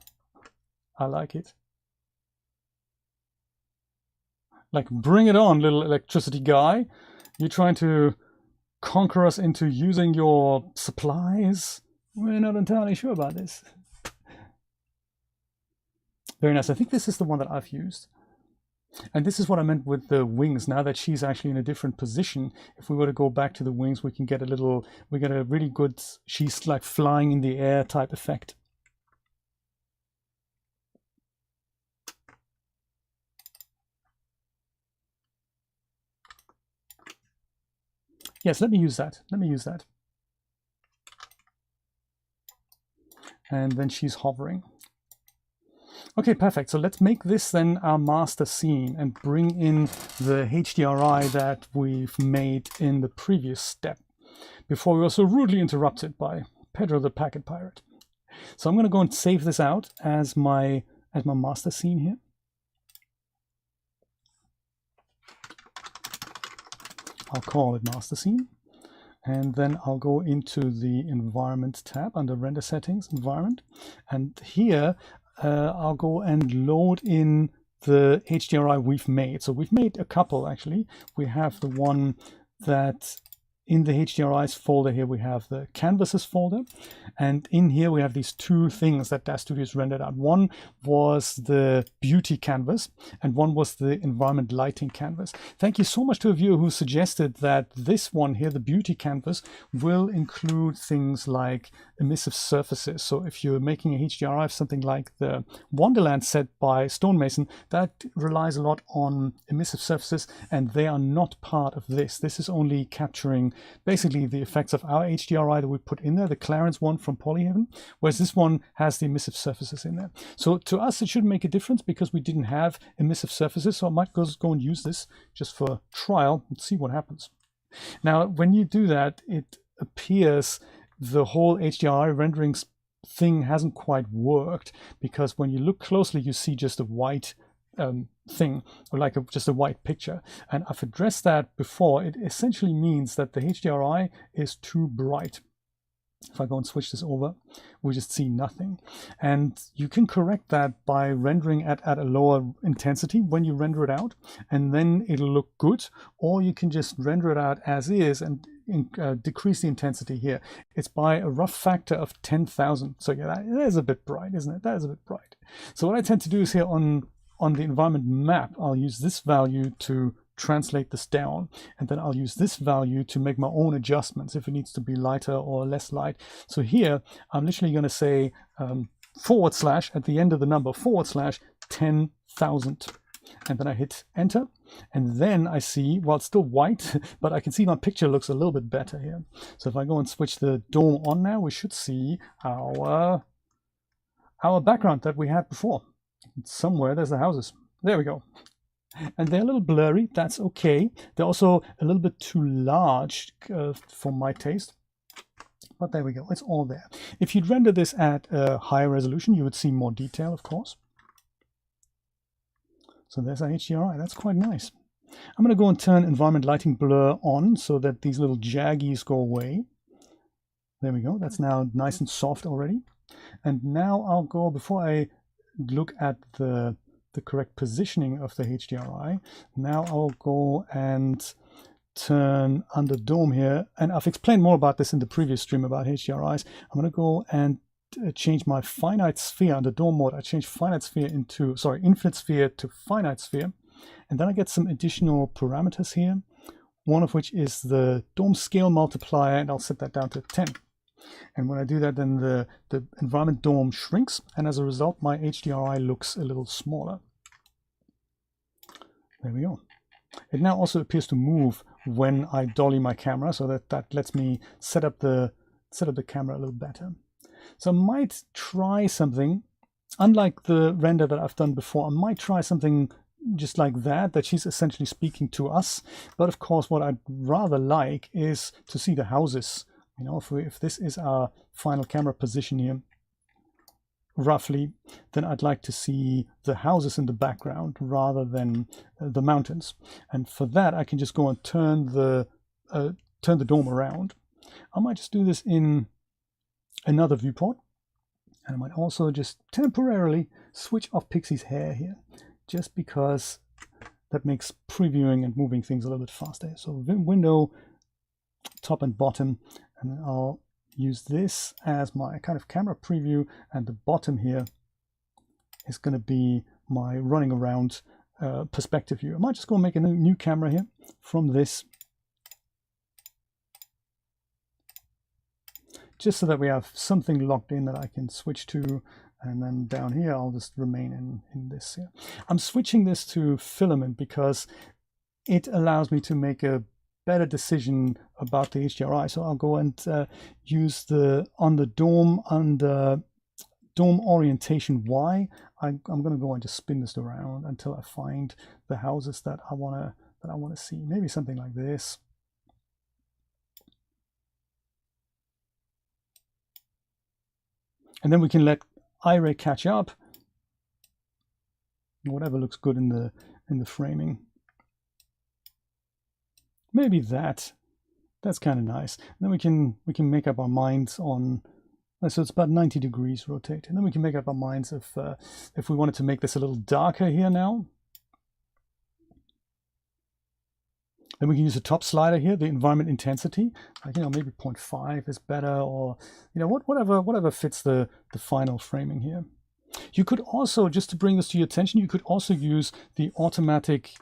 Speaker 1: I like it. Like, bring it on, little electricity guy. You're trying to conquer us into using your supplies? We're not entirely sure about this. Very nice. I think this is the one that I've used. And this is what I meant with the wings. Now that she's actually in a different position, if we were to go back to the wings, we get a really good, she's like flying in the air type effect. Yes, let me use that. Let me use that. And then she's hovering. Okay, perfect. So let's make this then our master scene and bring in the HDRI that we've made in the previous step before we were so rudely interrupted by Pedro the Packet Pirate. So I'm going to go and save this out as my master scene here. I'll call it master scene. And then I'll go into the environment tab under render settings, environment. And here I'll go and load in the HDRI we've made. So we've made a couple actually. We have the one that in the HDRIs folder here, we have the canvases folder. And in here, we have these two things that Daz Studio has rendered out. One was the beauty canvas, and one was the environment lighting canvas. Thank you so much to a viewer who suggested that this one here, the beauty canvas, will include things like emissive surfaces. So if you're making a HDRI of something like the Wonderland set by Stonemason, that relies a lot on emissive surfaces, and they are not part of this. This is only capturing basically the effects of our HDRI that we put in there, the Clarence one from Polyhaven, whereas this one has the emissive surfaces in there. So to us, it shouldn't make a difference because we didn't have emissive surfaces. So I might go and use this just for trial and see what happens. Now, when you do that, it appears the whole HDRI rendering thing hasn't quite worked, because when you look closely, you see just a white thing, or like just a white picture. And I've addressed that before. It essentially means that the HDRI is too bright. If I go and switch this over, we just see nothing. And you can correct that by rendering at a lower intensity when you render it out, and then it'll look good. Or you can just render it out as is and decrease the intensity here. It's by a rough factor of 10,000. So yeah, that is a bit bright, isn't it? That is a bit bright. So what I tend to do is here on the environment map, I'll use this value to translate this down, and then I'll use this value to make my own adjustments if it needs to be lighter or less light. So here I'm literally going to say / at the end of the number / 10,000, and then I hit enter, and then I see, well, it's still white, but I can see my picture looks a little bit better here. So if I go and switch the dome on now, we should see our background that we had before. Somewhere there's the houses. There we go. And they're a little blurry. That's okay. They're also a little bit too large for my taste. But there we go. It's all there. If you'd render this at a higher resolution, you would see more detail, of course. So there's our HDRI. That's quite nice. I'm going to go and turn environment lighting blur on so that these little jaggies go away. There we go. That's now nice and soft already. And now I'll go, before I look at the correct positioning of the HDRI, now I'll go and turn under dome here, and I've explained more about this in the previous stream about HDRIs. I'm going to go and change my finite sphere under dome mode. I change finite sphere into, sorry, infinite sphere to finite sphere, and then I get some additional parameters here, one of which is the dome scale multiplier, and I'll set that down to 10. And when I do that, then the environment dome shrinks, and as a result, my HDRI looks a little smaller. There we go. It now also appears to move when I dolly my camera, so that lets me set up the camera a little better. So I might try something, unlike the render that I've done before. I might try something just like that she's essentially speaking to us. But of course, what I'd rather like is to see the houses. You know, if this is our final camera position here, roughly, then I'd like to see the houses in the background rather than the mountains. And for that, I can just go and turn the dome around. I might just do this in another viewport, and I might also just temporarily switch off Pixie's hair here, just because that makes previewing and moving things a little bit faster. So window, top and bottom, and then I'll use this as my kind of camera preview, and the bottom here is going to be my running around perspective view. I might just go and make a new camera here from this, just so that we have something locked in that I can switch to, and then down here I'll just remain in this here. I'm switching this to filament because it allows me to make a better decision about the HDRI. So I'll go and use on the dome orientation Y. I'm going to go and just spin this around until I find the houses that I want to see. Maybe something like this. And then we can let iRay catch up. Whatever looks good in the framing. Maybe that's kind of nice. And then we can make up our minds on, so it's about 90 degrees rotate. And then we can make up our minds if we wanted to make this a little darker here now. Then we can use the top slider here, the environment intensity. Like, maybe 0.5 is better, or whatever fits the final framing here. You could also, just to bring this to your attention, you could also use the automatic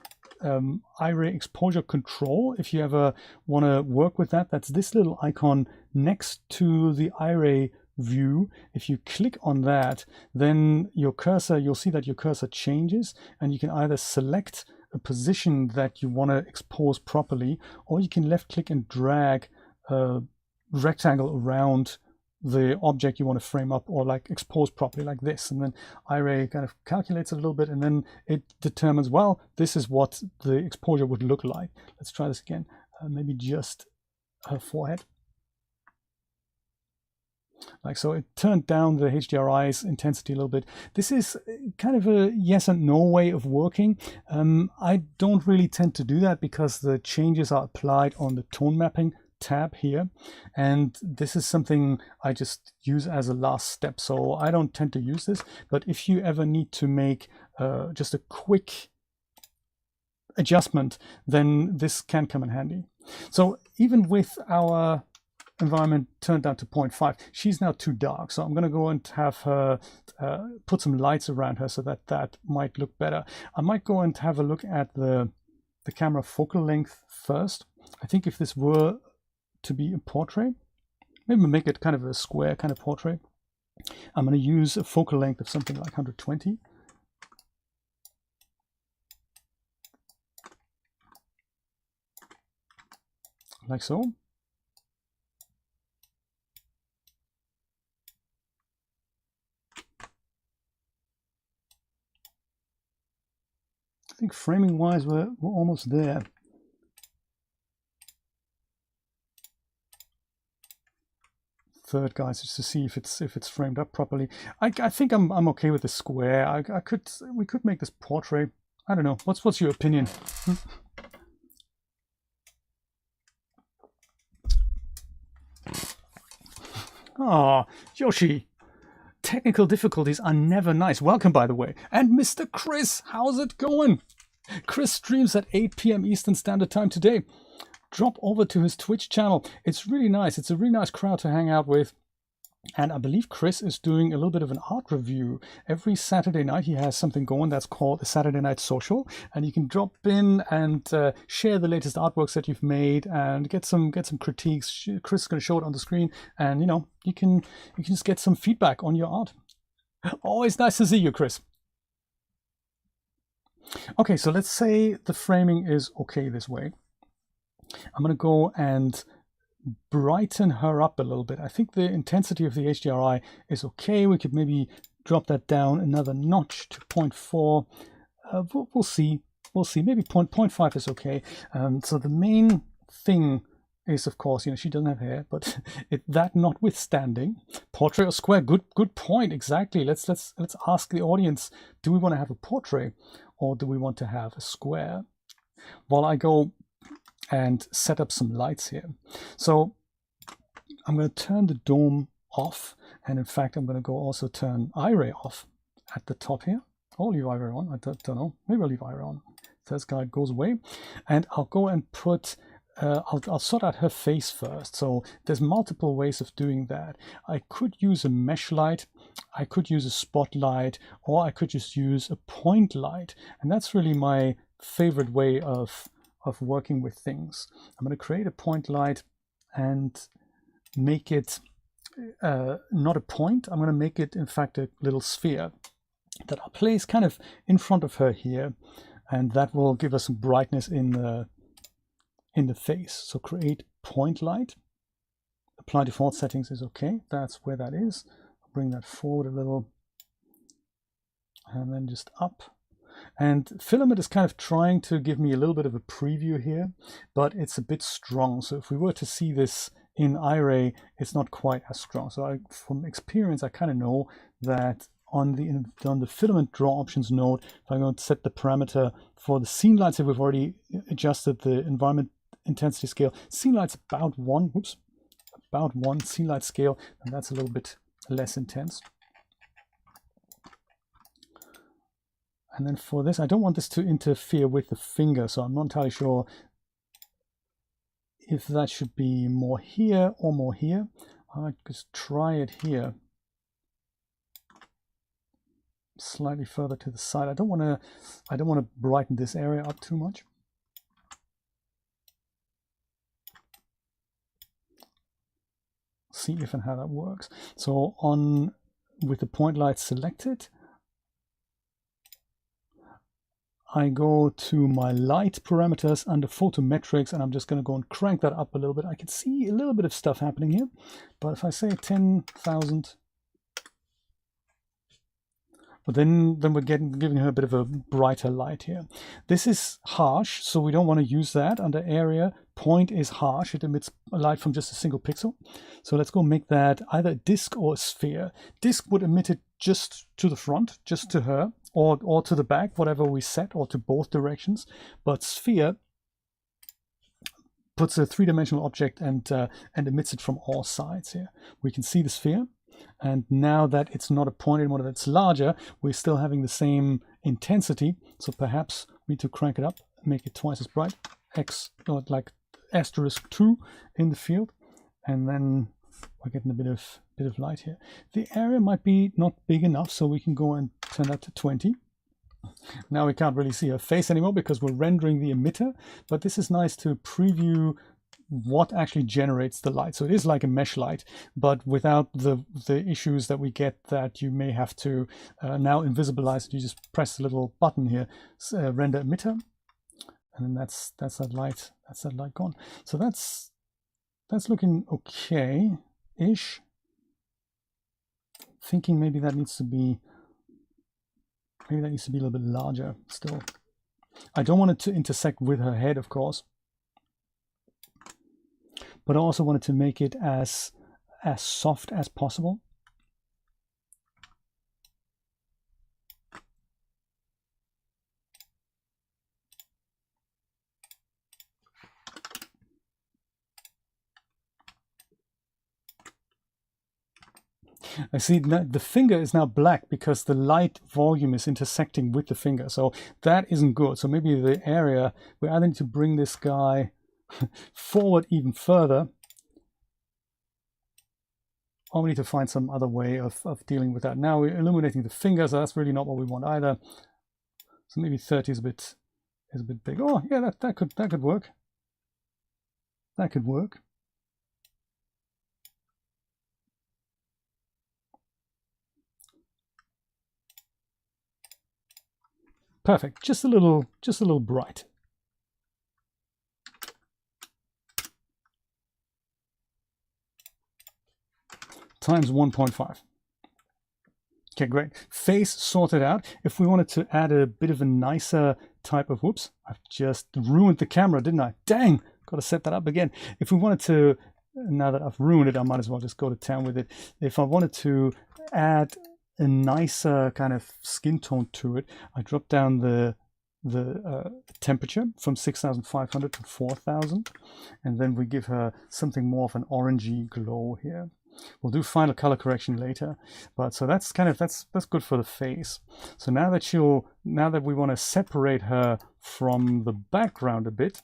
Speaker 1: iRay exposure control if you ever want to work with that. That's this little icon next to the iRay view. If you click on that, then your cursor, you'll see that your cursor changes, and you can either select a position that you want to expose properly, or you can left click and drag a rectangle around the object you want to frame up or like expose properly like this, and then iRay kind of calculates it a little bit, and then it determines, well, this is what the exposure would look like. Let's try this again. Maybe just her forehead. like so. It turned down the HDRI's intensity a little bit. This is kind of a yes and no way of working. I don't really tend to do that because the changes are applied on the tone mapping tab here, and this is something I just use as a last step, so I don't tend to use this. But if you ever need to make just a quick adjustment, then this can come in handy. So even with our environment turned down to 0.5, she's now too dark, so I'm going to go and have her put some lights around her so that that might look better. I might go and have a look at the camera focal length first. I think if this were to be a portrait, maybe make it kind of a square kind of portrait, I'm going to use a focal length of something like 120. Like so. I think framing wise we're almost there. Third, guys, just to see if it's framed up properly. I think I'm okay with the square. We could make this portrait. I don't know. What's your opinion? Oh, Yoshi. Technical difficulties are never nice. Welcome, by the way. And Mr. Chris, how's it going? Chris streams at 8 p.m. Eastern Standard Time today. Drop over to his Twitch channel. It's really nice. It's a really nice crowd to hang out with. And I believe Chris is doing a little bit of an art review. Every Saturday night he has something going that's called a Saturday Night Social. And you can drop in and share the latest artworks that you've made and get some critiques. Chris is going to show it on the screen. And, you know, you can just get some feedback on your art. Always nice to see you, Chris. Okay, so let's say the framing is okay this way. I'm going to go and brighten her up a little bit. I think the intensity of the HDRI is okay. We could maybe drop that down another notch to 0.4. We'll see. We'll see. Maybe 0.5 is okay. So the main thing is, of course, you know, she doesn't have hair, but that notwithstanding, portrait or square? Good point. Exactly. Let's ask the audience: do we want to have a portrait or do we want to have a square? While I go and set up some lights here. So I'm going to turn the dome off, and in fact I'm going to go also turn iRay off at the top here. I'll leave iRay on. I don't know. Maybe I'll leave iRay on. This guy goes away, and I'll go and put. I'll sort out her face first. So there's multiple ways of doing that. I could use a mesh light, I could use a spotlight, or I could just use a point light, and that's really my favorite way of working with things. I'm going to create a point light and make it not a point. I'm going to make it, in fact, a little sphere that I'll place kind of in front of her here, and that will give us some brightness in the face. So create point light. Apply default settings is okay. That's where that is. I'll bring that forward a little, and then just up. And Filament is kind of trying to give me a little bit of a preview here, but it's a bit strong. So if we were to see this in iRay, it's not quite as strong. So from experience, I kind of know that on the Filament Draw Options node, if I'm going to set the parameter for the scene lights, if we've already adjusted the environment intensity scale, scene light's about 1, about 1 scene light scale, and that's a little bit less intense. And then for this, I don't want this to interfere with the finger, so I'm not entirely sure if that should be more here or more here. I might just try it here, slightly further to the side. I don't want to brighten this area up too much. See if and how that works. So with the point light selected, I go to my light parameters under photometrics, and I'm just going to go and crank that up a little bit. I can see a little bit of stuff happening here, but if I say 10,000, but then we're giving her a bit of a brighter light here. This is harsh, so we don't want to use that. Under area, point is harsh. It emits light from just a single pixel. So let's go make that either a disk or a sphere. Disk would emit it just to the front, just to her, or to the back, whatever we set, or to both directions. But sphere puts a three-dimensional object and emits it from all sides here. We can see the sphere, and now that it's not a point anymore, that it's larger, we're still having the same intensity. So perhaps we need to crank it up, make it twice as bright, or like *2 in the field, and then we're getting a bit of light here. The area might be not big enough, so we can go and turn that to 20. Now we can't really see her face anymore because we're rendering the emitter, but this is nice to preview what actually generates the light. So it is like a mesh light, but without the issues that we get that you may have to now invisibilize it. You just press the little button here, render emitter, and then that's that light. That's that light gone. So that's looking okay-ish. Thinking maybe that needs to be a little bit larger still. I don't want it to intersect with her head, of course, but I also wanted to make it as soft as possible. I see that the finger is now black because the light volume is intersecting with the finger. So that isn't good. So maybe the area, we either need to bring this guy forward even further, or we need to find some other way of dealing with that. Now we're illuminating the finger, so that's really not what we want either. So maybe 30 is a bit big. Oh yeah, that could work. That could work. Perfect. Just a little bright. Times 1.5. Okay, great. Face sorted out. If we wanted to add a bit of a nicer type of, whoops, I've just ruined the camera, didn't I? Dang, got to set that up again. If we wanted to, now that I've ruined it, I might as well just go to town with it. If I wanted to add a nicer kind of skin tone to it, I drop down the temperature from 6,500 to 4,000, and then we give her something more of an orangey glow here. We'll do final color correction later, but so that's good for the face. So now that we want to separate her from the background a bit,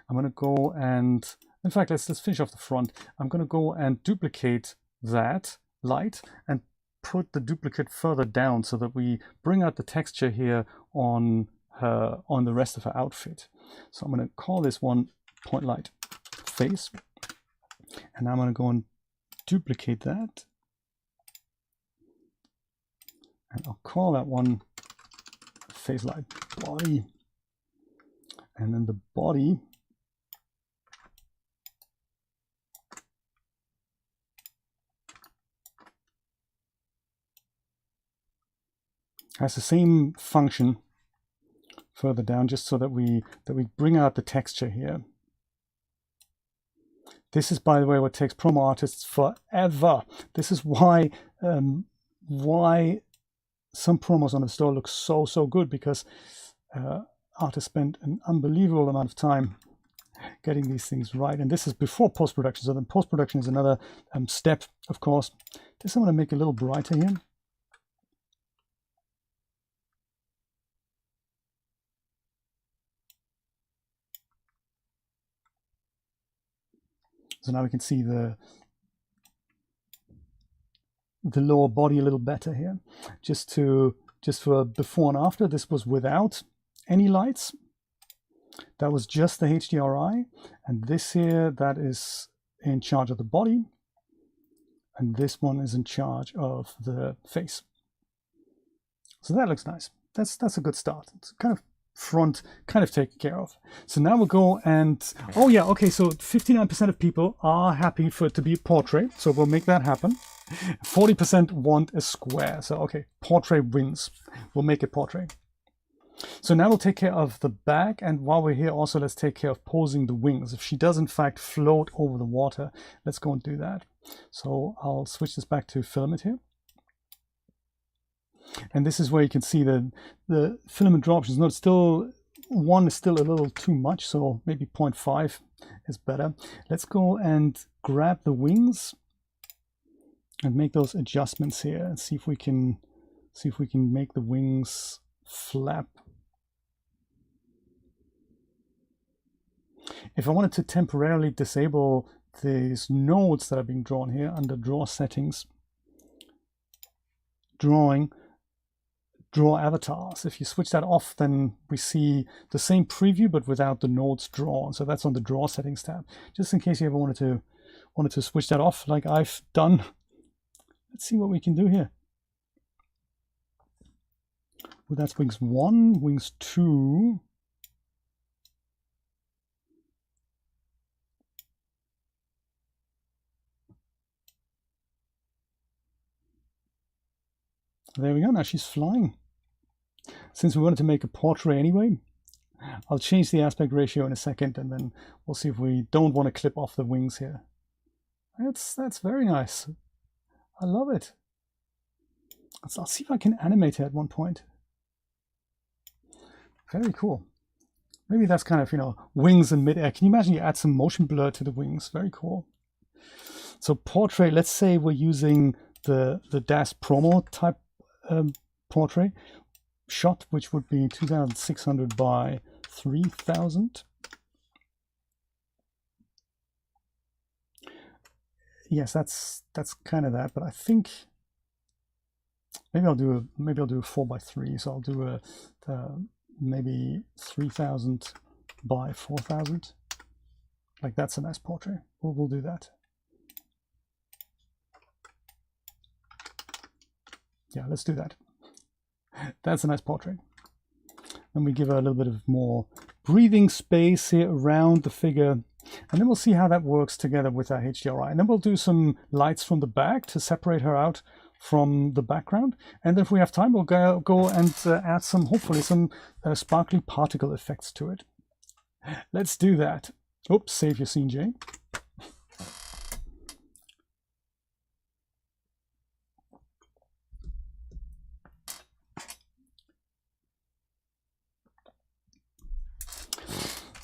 Speaker 1: I'm going to go and, in fact, let's finish off the front. I'm going to go and duplicate that light and put the duplicate further down so that we bring out the texture here on the rest of her outfit. So I'm going to call this one point light face, and now I'm going to go and duplicate that, and I'll call that one face light body, and then the body has the same function further down, just so that we bring out the texture here. This is, by the way, what takes promo artists forever. This is why some promos on the store look so good, because artists spend an unbelievable amount of time getting these things right. And this is before post-production. So then post-production is another step, of course. This I'm going to make a little brighter here. So now we can see the lower body a little better here. Just for before and after, this was without any lights. That was just the HDRI. And this here, that is in charge of the body. And this one is in charge of the face. So that looks nice. That's a good start. It's kind of front kind of taken care of. So now we'll go and, oh yeah, okay, so 59% of people are happy for it to be a portrait, so we'll make that happen. 40% want a square, so okay, portrait wins. We'll make it portrait. So now we'll take care of the back, and while we're here also let's take care of posing the wings. If she does in fact float over the water, let's go and do that. So I'll switch this back to filament here. And this is where you can see the filament draw options. Note still 1 is still a little too much, so maybe 0.5 is better. Let's go and grab the wings and make those adjustments here and see if we can make the wings flap. If I wanted to temporarily disable these nodes that are being drawn here under draw settings, drawing, draw avatars. If you switch that off, then we see the same preview but without the nodes drawn. So that's on the draw settings tab. Just in case you ever wanted to switch that off like I've done. Let's see what we can do here. Well, that's wings 1, wings 2. There we go, now she's flying. Since we wanted to make a portrait anyway, I'll change the aspect ratio in a second, and then we'll see if we don't want to clip off the wings here. That's very nice. I love it. I'll see if I can animate it at one point. Very cool. Maybe that's kind of, you know, wings in midair. Can you imagine you add some motion blur to the wings? Very cool. So portrait, let's say we're using the Daz promo type portrait shot, which would be 2600 by 3000. Yes, that's kind of that, but I think maybe I'll do a 4x3. So I'll do a maybe 3000 by 4000. Like that's a nice portrait. We'll do that. Yeah, let's do that. That's a nice portrait. Then we give her a little bit of more breathing space here around the figure. And then we'll see how that works together with our HDRI. And then we'll do some lights from the back to separate her out from the background. And then if we have time, we'll go and add hopefully some sparkly particle effects to it. Let's do that. Oops, save your scene, Jay.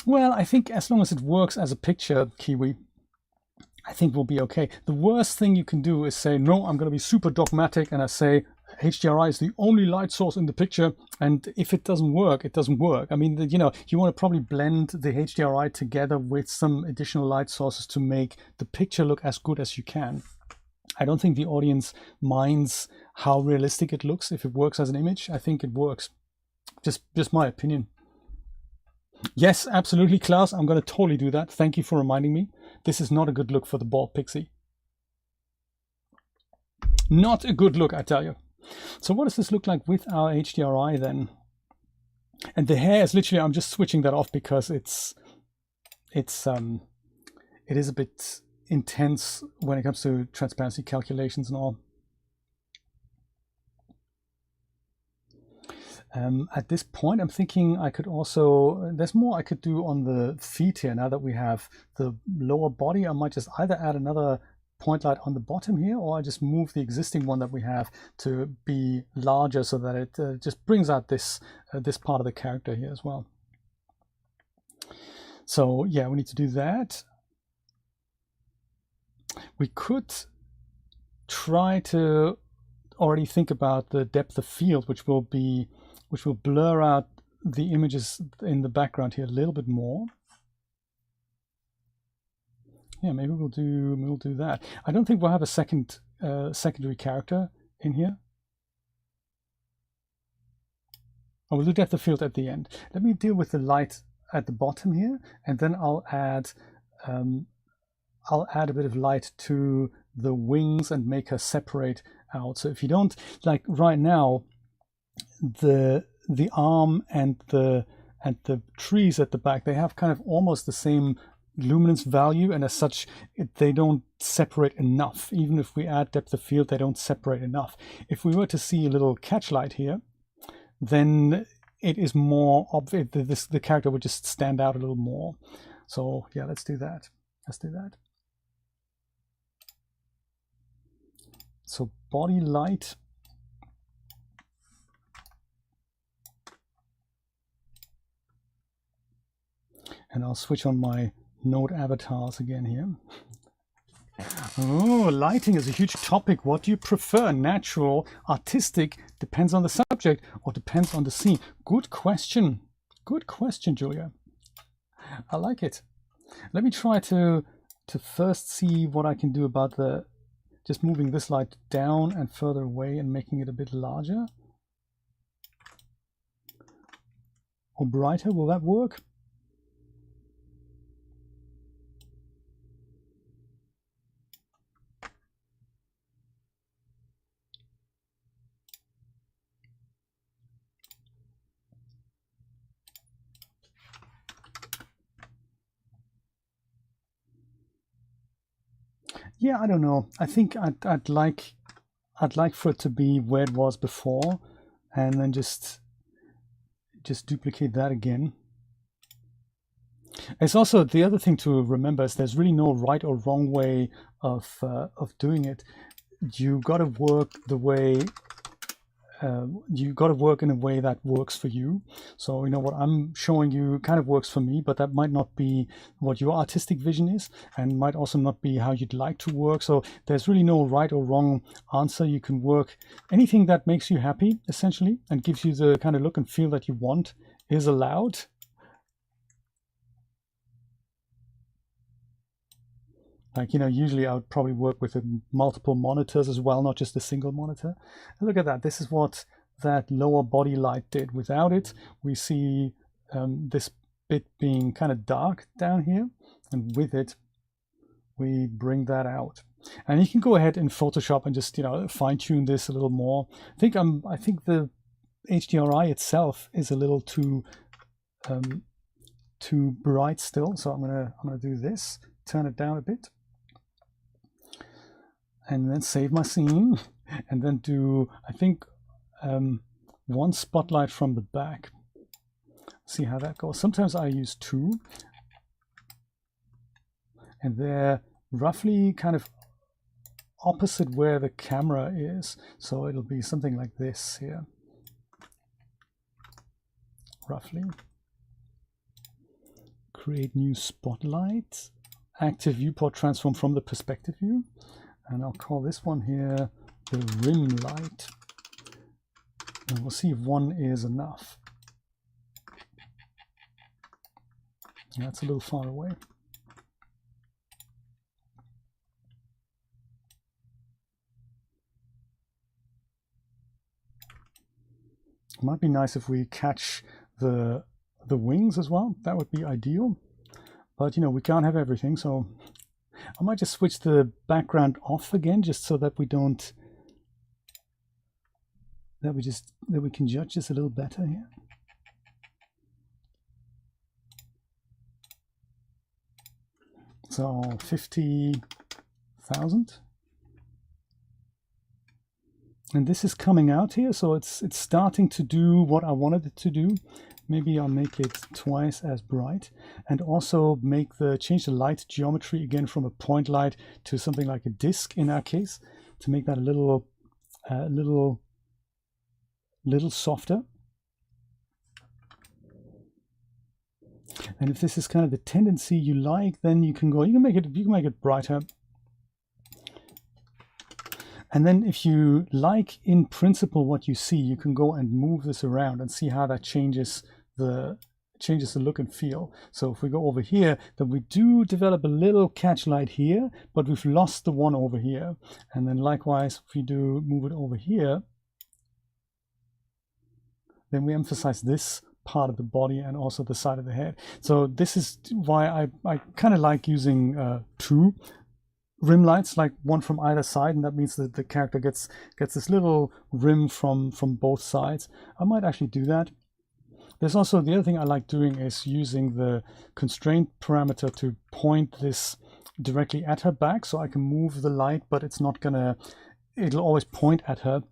Speaker 1: Well, I think as long as it works as a picture, Kiwi, I think we'll be okay. The worst thing you can do is say, no, I'm going to be super dogmatic, and I say HDRI is the only light source in the picture, and if it doesn't work, it doesn't work. I mean, you know, you want to probably blend the HDRI together with some additional light sources to make the picture look as good as you can. I don't think the audience minds how realistic it looks if it works as an image. I think it works. Just my opinion. Yes, absolutely, Klaus. I'm going to totally do that. Thank you for reminding me. This is not a good look for the bald Pixie. Not a good look, I tell you. So what does this look like with our HDRI then? And the hair is literally, I'm just switching that off because it is a bit intense when it comes to transparency calculations and all. At this point, I'm thinking I could also, there's more I could do on the feet here. Now that we have the lower body, I might just either add another point light on the bottom here, or I just move the existing one that we have to be larger so that it just brings out this part of the character here as well. So yeah, we need to do that. We could try to already think about the depth of field, which will blur out the images in the background here a little bit more. Yeah, maybe we'll do that. I don't think we'll have a secondary character in here. Oh, we'll do depth of field at the end. Let me deal with the light at the bottom here, and then I'll add a bit of light to the wings and make her separate out. So if you don't, like right now, the arm and the trees at the back, they have kind of almost the same luminance value, and as such they don't separate enough. Even if we add depth of field, they don't separate enough. If we were to see a little catch light here, then it is more obvious, the character would just stand out a little more. So yeah, let's do that. Let's do that. So body light. And I'll switch on my node avatars again here. Oh, lighting is a huge topic. What do you prefer? Natural, artistic, depends on the subject, or depends on the scene? Good question. Good question, Julia. I like it. Let me try to first see what I can do about just moving this light down and further away and making it a bit larger. Or brighter, will that work? Yeah, I don't know. I think I'd like for it to be where it was before, and then just duplicate that again. It's also the other thing to remember is there's really no right or wrong way of doing it. You got to work the way. You got to work in a way that works for you. So, you know, what I'm showing you kind of works for me, but that might not be what your artistic vision is, and might also not be how you'd like to work. So there's really no right or wrong answer. You can work anything that makes you happy, essentially, and gives you the kind of look and feel that you want is allowed. Like, you know, usually I would probably work with multiple monitors as well, not just a single monitor. And look at that. This is what that lower body light did. Without it, we see this bit being kind of dark down here. And with it, we bring that out. And you can go ahead in Photoshop and just, you know, fine tune this a little more. I think the HDRI itself is a little too bright still. So I'm gonna do this, turn it down a bit. And then save my scene, and then do, I think, one spotlight from the back. See how that goes. Sometimes I use two, and they're roughly kind of opposite where the camera is. So it'll be something like this here, roughly. Create new spotlight, active viewport transform from the perspective view. And I'll call this one here the rim light. And we'll see if one is enough. That's a little far away. It might be nice if we catch the wings as well. That would be ideal. But, you know, we can't have everything, so I might just switch the background off again, just so that we don't, that we can judge this a little better here. So 50,000. And this is coming out here, so it's starting to do what I wanted it to do. Maybe I'll make it twice as bright, and also change the light geometry again from a point light to something like a disc in our case, to make that a little softer. And if this is kind of the tendency you like, then you can make it brighter. And then if you like in principle what you see, you can go and move this around and see how that changes the look and feel. So if we go over here, then we do develop a little catch light here, but we've lost the one over here. And then likewise, if we do move it over here, then we emphasize this part of the body and also the side of the head. So this is why I kind of like using two rim lights, like one from either side, and that means that the character gets this little rim from both sides. I might actually do that. There's also the other thing I like doing is using the constraint parameter to point this directly at her back, so I can move the light, but it's not gonna, it'll always point at her.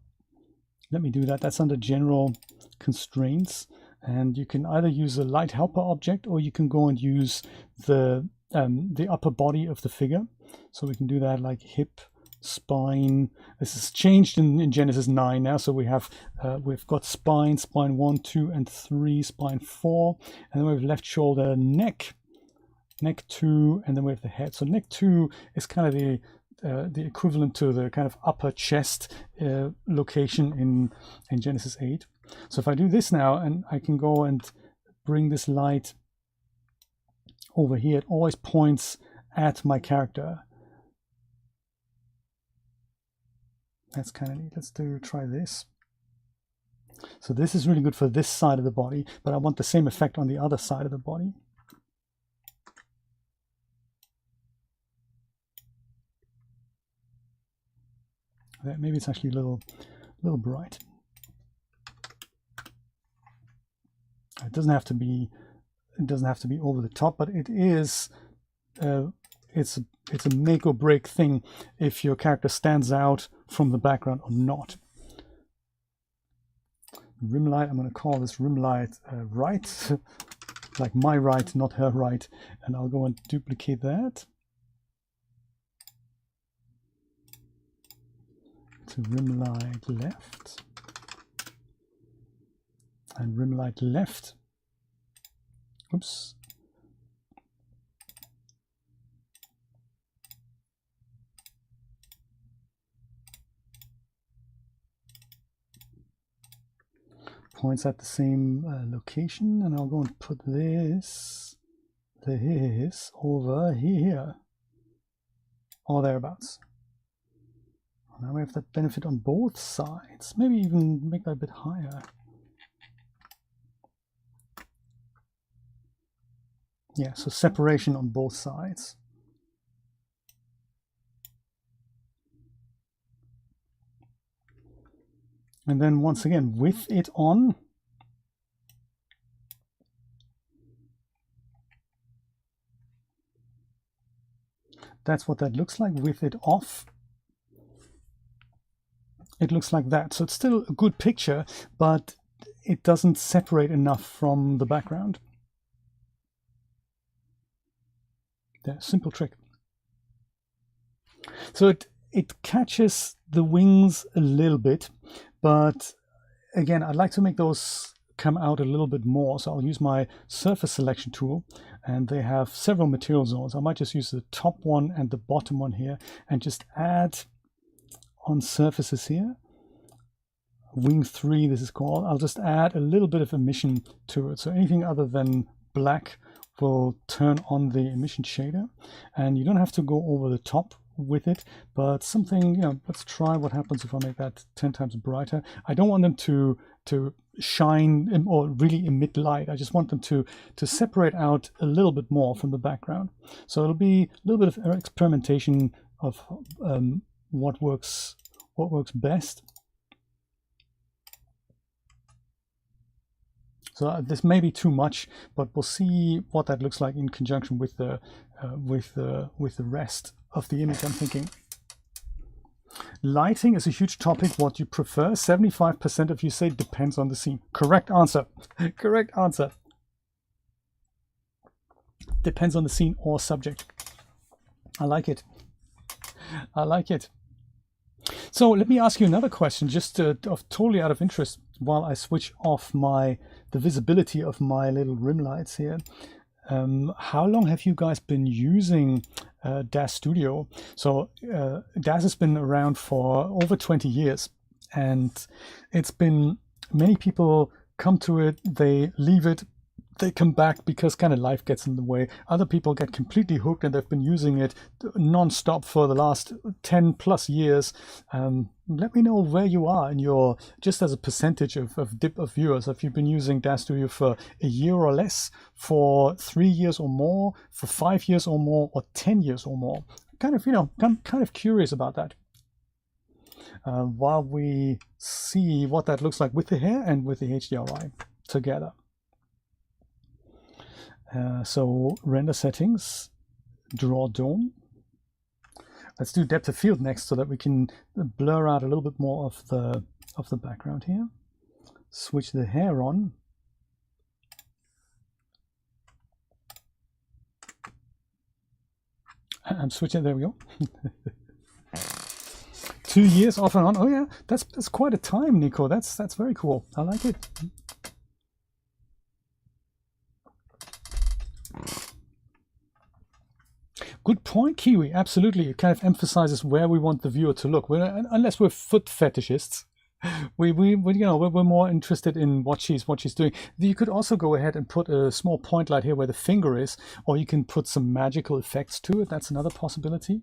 Speaker 1: Let me do that. That's under general constraints, and you can either use a light helper object, or you can go and use the upper body of the figure. So we can do that like hip, spine. This is changed in Genesis 9 now, so we've got spine 1, 2, and 3, spine 4, and then we have left shoulder, neck 2, and then we have the head. So neck 2 is kind of the equivalent to the kind of upper chest location in Genesis 8. So if I do this now, and I can go and bring this light over here, it always points at my character. That's kind of neat. Let's try this. So this is really good for this side of the body, but I want the same effect on the other side of the body. Maybe it's actually a little bright. It doesn't have to be over the top, but it is it's a make or break thing if your character stands out from the background or not. Rim light, I'm going to call this rim light right, like my right, not her right, and I'll go and duplicate that to rim light left, and rim light left. Oops. Points at the same location, and I'll go and put this over here, or thereabouts. Now we have that benefit on both sides. Maybe even make that a bit higher. Yeah, so separation on both sides. And then once again, with it on, that's what that looks like. With it off, it looks like that. So it's still a good picture, but it doesn't separate enough from the background. There, simple trick. So it catches the wings a little bit, but again, I'd like to make those come out a little bit more. So I'll use my surface selection tool, and they have several material zones. I might just use the top one and the bottom one here and just add on surfaces here. Wing 3, this is called. I'll just add a little bit of emission to it. So anything other than black will turn on the emission shader, and you don't have to go over the top with it, but something, you know, let's try what happens if I make that 10 times brighter. I don't want them to shine or really emit light. I just want them to separate out a little bit more from the background. So it'll be a little bit of experimentation of what works best. So this may be too much, but we'll see what that looks like in conjunction with the rest of the image, I'm thinking. Lighting is a huge topic. What you prefer? 75% of you say depends on the scene. Correct answer. Correct answer. Depends on the scene or subject. I like it. I like it. So let me ask you another question, just totally out of interest, while I switch off the visibility of my little rim lights here. How long have you guys been using Daz Studio? So Daz has been around for over 20 years, and it's been, many people come to it, they leave it, they come back because kind of life gets in the way. Other people get completely hooked and they've been using it non-stop for the last 10 plus years. Let me know where you are in your, just as a percentage of viewers. Have you been using Daz Studio for a year or less, for 3 years or more, for 5 years or more, or 10 years or more? Kind of, you know, I'm kind of curious about that. While we see what that looks like with the hair and with the HDRI together. So render settings, draw dome. Let's do depth of field next so that we can blur out a little bit more of the background here. Switch the hair on. I'm switching. There we go. 2 years off and on. Oh yeah, that's quite a time, Nico. That's very cool. I like it. Good point, Kiwi. Absolutely, it kind of emphasizes where we want the viewer to look. Unless we're foot fetishists, we're more interested in what she's doing. You could also go ahead and put a small point light here where the finger is, or you can put some magical effects to it. That's another possibility.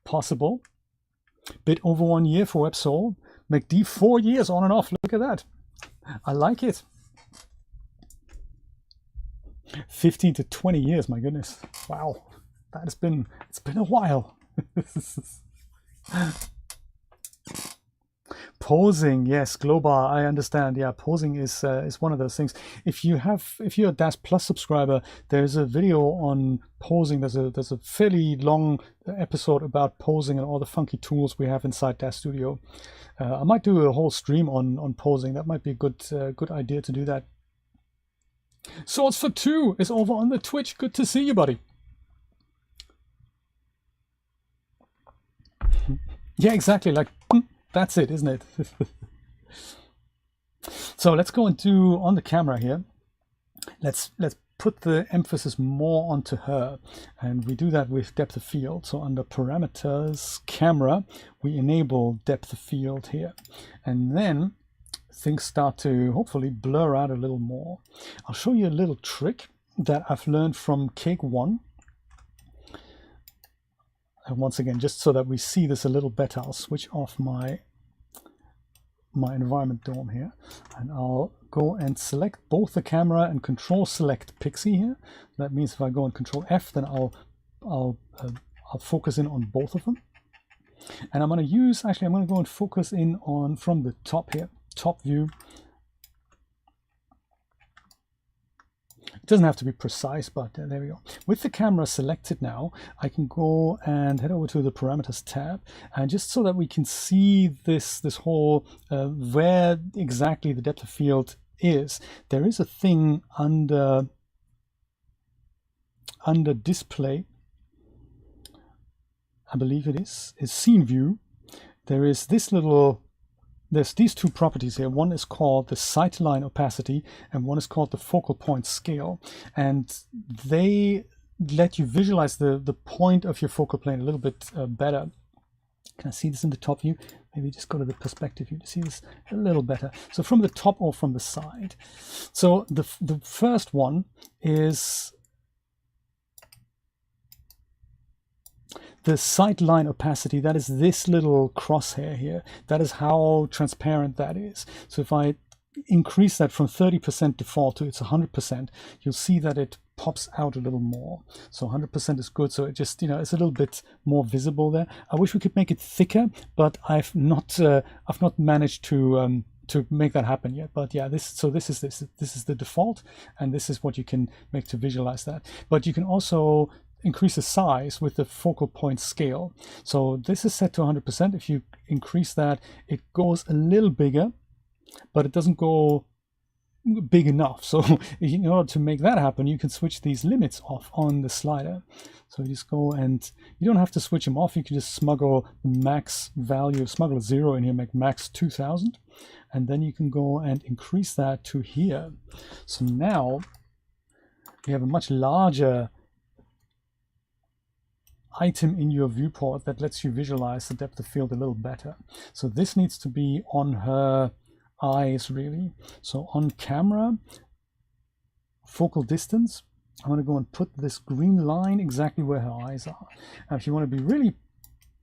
Speaker 1: Possible. Bit over 1 year for WebSoul. McD 4 years on and off. Look at that. I like it. 15 to 20 years. My goodness. Wow. It's been a while. Posing, yes, Globar, I understand. Yeah, posing is one of those things. If you're a Daz Plus subscriber, there's a video on posing. There's a fairly long episode about posing and all the funky tools we have inside Daz Studio. I might do a whole stream on posing. That might be a good idea to do that. Swords for 2 is over on the Twitch. Good to see you, buddy. Yeah, exactly. Like, that's it, isn't it? So let's go and do on the camera here. Let's put the emphasis more onto her, and we do that with depth of field. So under parameters, camera, we enable depth of field here, and then things start to hopefully blur out a little more. I'll show you a little trick that I've learned from Cake One. And once again, just so that we see this a little better, I'll switch off my environment dome here, and I'll go and select both the camera and control select Pixie here. That means if I go and control F, then I'll focus in on both of them. And I'm going to use, actually I'm going to go and focus in on from the top here, top view. It doesn't have to be precise, but there we go. With the camera selected now, I can go and head over to the parameters tab, and just so that we can see this whole where exactly the depth of field is, there is a thing under display. I believe it is scene view. There is this little. There's these two properties here. One is called the sightline opacity and one is called the focal point scale. And they let you visualize the point of your focal plane a little bit better. Can I see this in the top view? Maybe just go to the perspective view to see this a little better. So from the top or from the side. So the first one is the sightline opacity. That is this little crosshair here. That is how transparent that is. So if I increase that from 30% default to its 100%, you'll see that it pops out a little more. So 100% is good. So it just, it's a little bit more visible there. I wish we could make it thicker, but I've not managed to make that happen yet. But yeah, this is the default, and this is what you can make to visualize that. But you can also increase the size with the focal point scale. So this is set to 100%. If you increase that, it goes a little bigger, but it doesn't go big enough. So in order to make that happen, you can switch these limits off on the slider. So you just go, and you don't have to switch them off. You can just smuggle the max value, smuggle a 0 in here, make max 2000, and then you can go and increase that to here. So now you have a much larger item in your viewport that lets you visualize the depth of field a little better. So this needs to be on her eyes, really. So on camera, focal distance, I'm going to go and put this green line exactly where her eyes are. Now, if you want to be really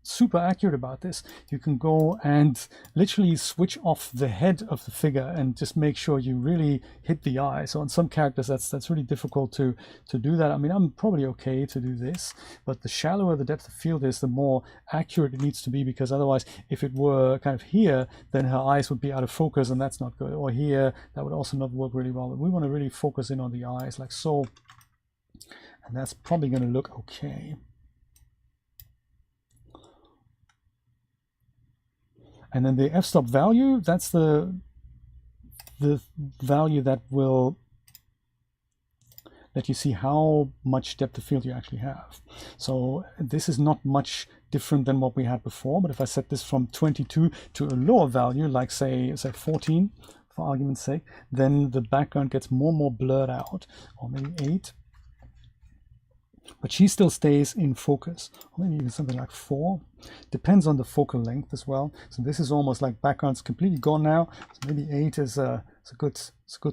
Speaker 1: super accurate about this, you can go and literally switch off the head of the figure and just make sure you really hit the eye. So on some characters that's really difficult to do that. I mean, I'm probably okay to do this, but the shallower the depth of field is, the more accurate it needs to be, because otherwise if it were kind of here, then her eyes would be out of focus, and that's not good. Or here, that would also not work really well. But we want to really focus in on the eyes like so, and that's probably going to look okay. And then the f-stop value, that's the value that will let you see how much depth of field you actually have. So this is not much different than what we had before, but if I set this from 22 to a lower value, like say 14, for argument's sake, then the background gets more and more blurred out, or maybe 8. But she still stays in focus, or maybe even something like 4. Depends on the focal length as well. So this is almost like background's completely gone now. So maybe 8 is a good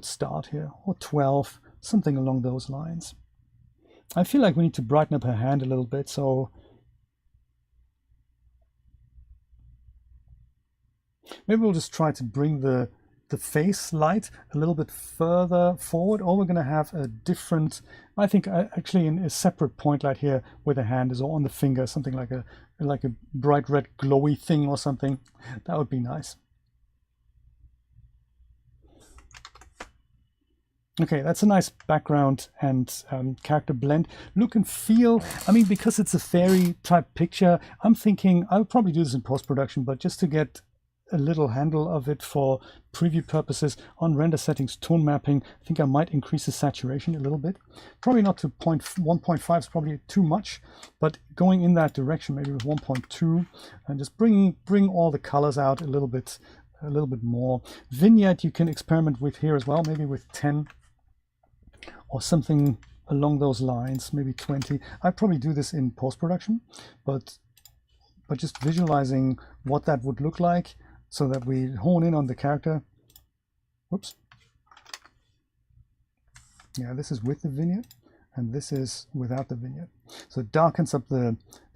Speaker 1: start here, or 12, something along those lines. I feel like we need to brighten up her hand a little bit, so maybe we'll just try to bring the face light a little bit further forward, or we're going to have a different, I think actually in a separate point light here where the hand is, or on the finger, something like a bright red glowy thing or something. That would be nice. Okay, that's a nice background and character blend. Look and feel, I mean, because it's a fairy type picture, I'm thinking I'll probably do this in post-production, but just to get a little handle of it for preview purposes on render settings, tone mapping, I think I might increase the saturation a little bit. Probably not to 1.5 is probably too much, but going in that direction, maybe with 1.2, and just bring all the colors out a little bit more. Vignette you can experiment with here as well, maybe with 10 or something along those lines, maybe 20. I'd probably do this in post-production, but just visualizing what that would look like, so that we hone in on the character. Whoops. Yeah, this is with the vignette, and this is without the vignette. So it darkens up the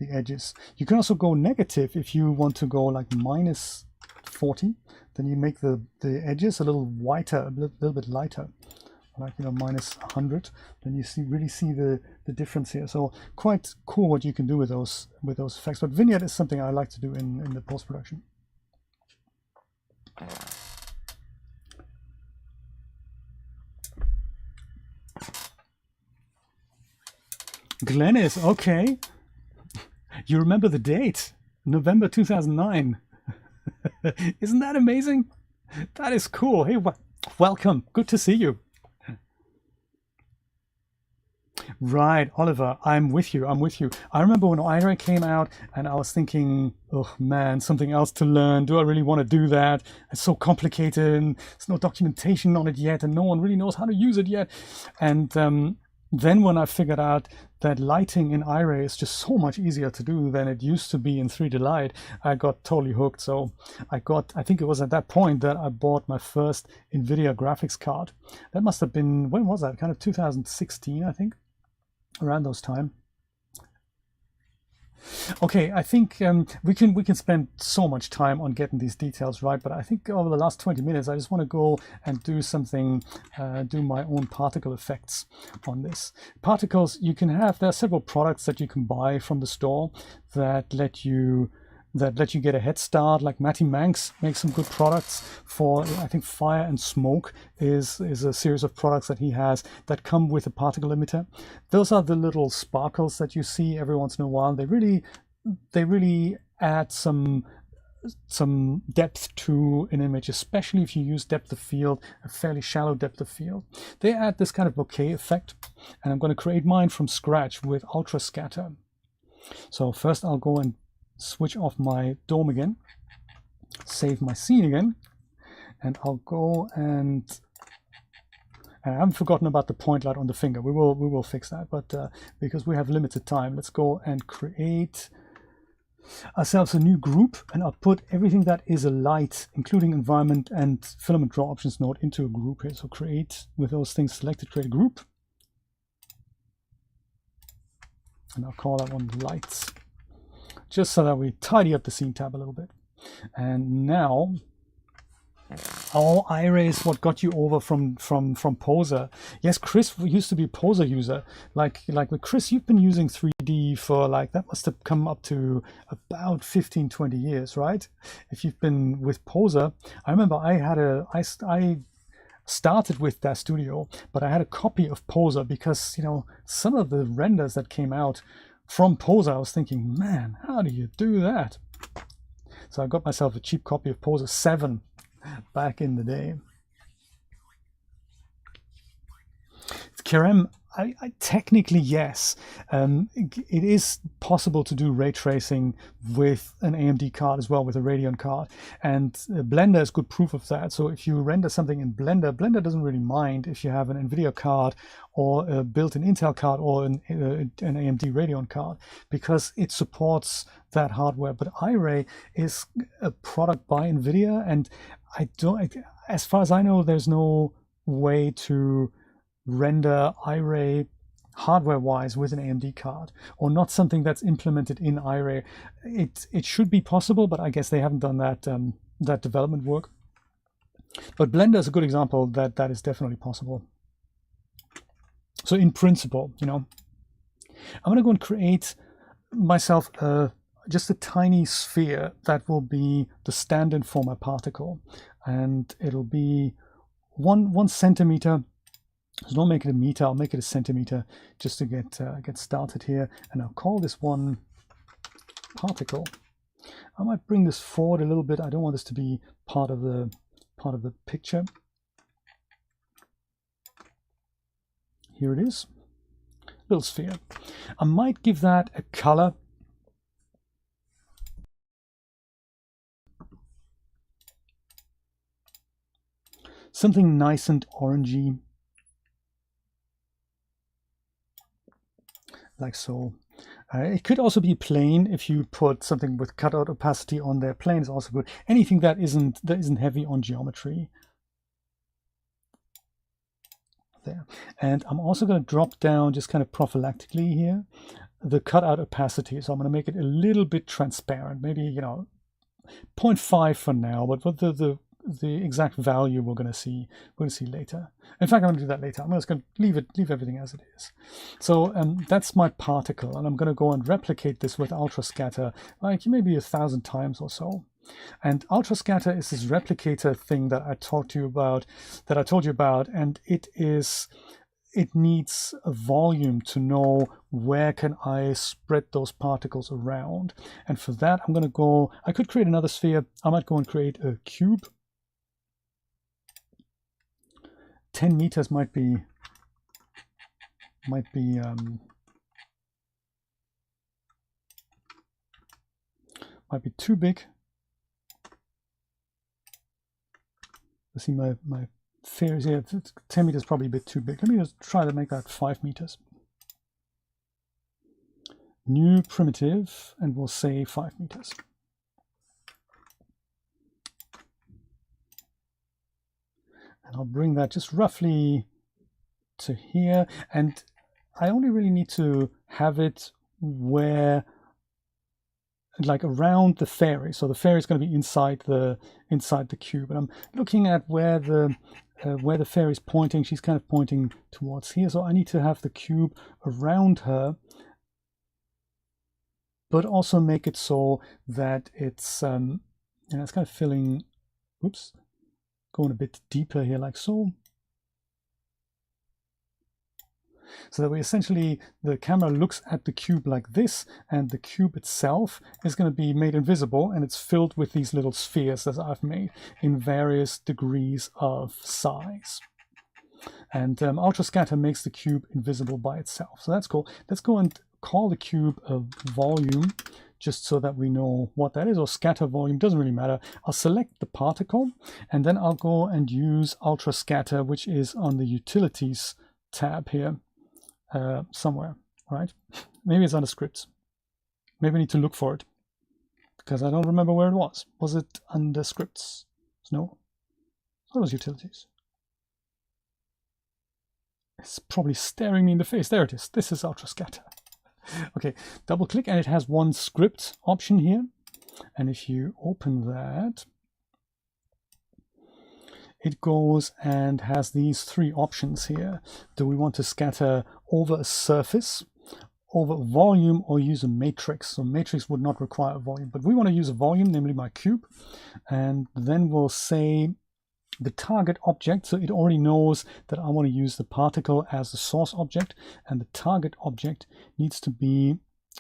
Speaker 1: edges. You can also go negative if you want to go like minus 40. Then you make the edges a little whiter, a little bit lighter, like, you know, minus 100. Then you really see the difference here. So quite cool what you can do with those effects. But vignette is something I like to do in the post-production. Glennis, okay. You remember the date, November 2009. Isn't that amazing? That is cool. Hey, welcome. Good to see you. Right, Oliver, I'm with you. I remember when IRA came out and I was thinking, oh man, something else to learn. Do I really want to do that? It's so complicated and there's no documentation on it yet and no one really knows how to use it yet. And then when I figured out that lighting in IRA is just so much easier to do than it used to be in 3D Light, I got totally hooked. So I think it was at that point that I bought my first NVIDIA graphics card. That must have been, when was that? Kind of 2016, I think. Around those time. Okay, I think we can spend so much time on getting these details right, but I think over the last 20 minutes I just want to go and do something, do my own particle effects on this. Particles you can have, there are several products that you can buy from the store that let you get a head start. Like Matty Manx makes some good products for, I think Fire and Smoke is a series of products that he has that come with a particle emitter. Those are the little sparkles that you see every once in a while. They really add some depth to an image, especially if you use depth of field, a fairly shallow depth of field. They add this kind of bokeh effect, and I'm going to create mine from scratch with Ultrascatter. So first I'll go and switch off my dome again, save my scene again, and I'll go and I haven't forgotten about the point light on the finger. We will fix that, but because we have limited time, let's go and create ourselves a new group, and I'll put everything that is a light, including environment and filament draw options node, into a group here. So create, with those things selected, create a group, and I'll call that one lights, just so that we tidy up the scene tab a little bit. And now, IRA is what got you over from Poser. Yes, Chris used to be a Poser user. Like with Chris, you've been using 3D for like, that must have come up to about 15, 20 years, right? If you've been with Poser. I remember I started with Daz Studio, but I had a copy of Poser because, you know, some of the renders that came out from Poser, I was thinking, man, how do you do that? So I got myself a cheap copy of Poser 7 back in the day. Kerem, technically, yes. It is possible to do ray tracing with an AMD card as well, with a Radeon card. And Blender is good proof of that. So if you render something in Blender, Blender doesn't really mind if you have an NVIDIA card or a built-in Intel card or an AMD Radeon card, because it supports that hardware. But iRay is a product by NVIDIA, and as far as I know, there's no way to render iRay hardware-wise with an AMD card, or not something that's implemented in iRay. It should be possible, but I guess they haven't done that development work. But Blender is a good example that is definitely possible. So in principle, you know, I'm going to go and create myself just a tiny sphere that will be the stand-in for my particle, and it'll be 1 centimeter. So don't make it a meter, I'll make it a centimeter just to get started here. And I'll call this one particle. I might bring this forward a little bit. I don't want this to be part of the picture. Here it is, little sphere. I might give that a color. Something nice and orangey, like so. It could also be plain if you put something with cutout opacity on there. Plain is also good. Anything that isn't heavy on geometry. There. And I'm also going to drop down just kind of prophylactically here the cutout opacity. So I'm going to make it a little bit transparent. Maybe, you know, 0.5 for now, but what the exact value we're going to see later. In fact, I'm going to do that later. I'm just going to leave everything as it is. So that's my particle, and I'm going to go and replicate this with Ultrascatter, like maybe 1,000 times or so. And Ultrascatter is this replicator thing that I told you about, and it needs a volume to know where can I spread those particles around. And for that, I'm going to go, I could create another sphere. I might go and create a cube. 10 meters might be too big. I see my fears here. 10 meters is probably a bit too big. Let me just try to make that 5 meters. New primitive, and we'll say 5 meters. And I'll bring that just roughly to here. And I only really need to have it where, like around the fairy. So the fairy is going to be inside the cube. And I'm looking at where the fairy is pointing. She's kind of pointing towards here. So I need to have the cube around her, but also make it so that it's it's kind of filling. Oops. Going a bit deeper here, like so. So that we essentially, the camera looks at the cube like this, and the cube itself is going to be made invisible, and it's filled with these little spheres that I've made in various degrees of size. And Ultrascatter makes the cube invisible by itself. So that's cool. Let's go and call the cube a volume, just so that we know what that is, or scatter volume, doesn't really matter. I'll select the particle, and then I'll go and use Ultrascatter, which is on the Utilities tab here somewhere, right? Maybe it's under Scripts. Maybe I need to look for it, because I don't remember where it was. Was it under Scripts? No. What was Utilities? It's probably staring me in the face. There it is. This is Ultrascatter. Okay, double click, and it has one script option here. And if you open that, it goes and has these 3 options here. Do we want to scatter over a surface, over volume, or use a matrix? So matrix would not require a volume, but we want to use a volume, namely my cube. And then we'll say the target object, so it already knows that I want to use the particle as the source object, and the target object needs to be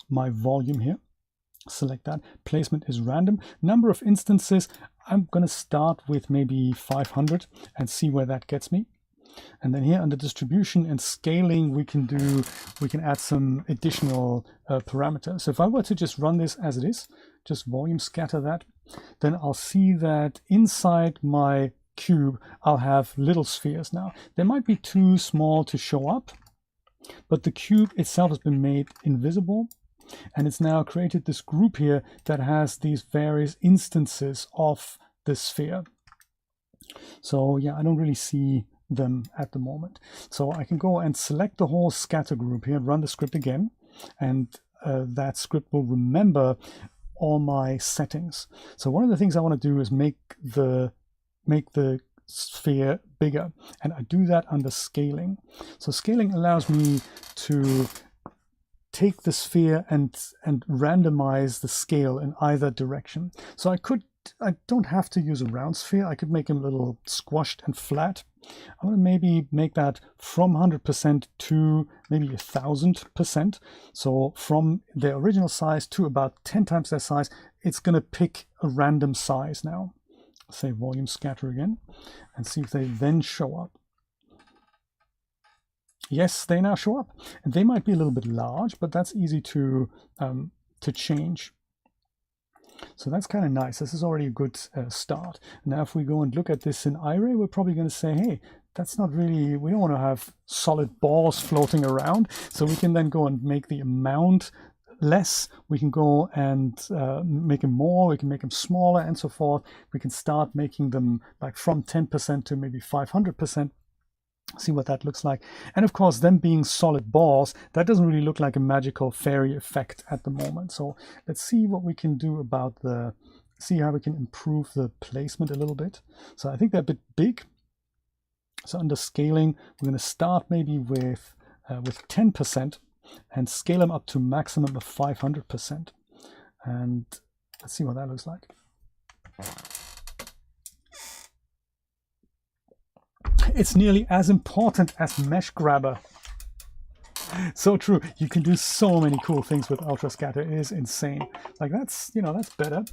Speaker 1: my volume here. Select that. Placement is random. Number of instances, I'm going to start with maybe 500 and see where that gets me. And then here under distribution and scaling, we can add some additional parameters. So if I were to just run this as it is, just volume scatter that, then I'll see that inside my cube, I'll have little spheres now. They might be too small to show up, but the cube itself has been made invisible. And it's now created this group here that has these various instances of the sphere. So yeah, I don't really see them at the moment. So I can go and select the whole scatter group here and run the script again. And that script will remember all my settings. So one of the things I want to do is make the sphere bigger. And I do that under scaling. So scaling allows me to take the sphere and randomize the scale in either direction. So I don't have to use a round sphere. I could make them a little squashed and flat. I'm going to maybe make that from 100% to maybe 1,000%. So from their original size to about 10 times their size, it's going to pick a random size now. Say volume scatter again and see if they then show up. Yes, they now show up, and they might be a little bit large, but that's easy to change. So that's kind of nice. This is already a good start. Now, if we go and look at this in Iray, we're probably going to say, hey, that's not really, we don't want to have solid balls floating around. So we can then go and make the amount less. We can go and make them more. We can make them smaller and so forth. We can start making them like from 10% to maybe 500%. See what that looks like. And of course, them being solid balls, that doesn't really look like a magical fairy effect at the moment. So let's see what we can do about see how we can improve the placement a little bit. So I think they're a bit big. So under scaling, we're going to start maybe with 10% and scale them up to maximum of 500%. And let's see what that looks like. It's nearly as important as Mesh Grabber. So true. You can do so many cool things with Ultrascatter. It is insane. Like that's better.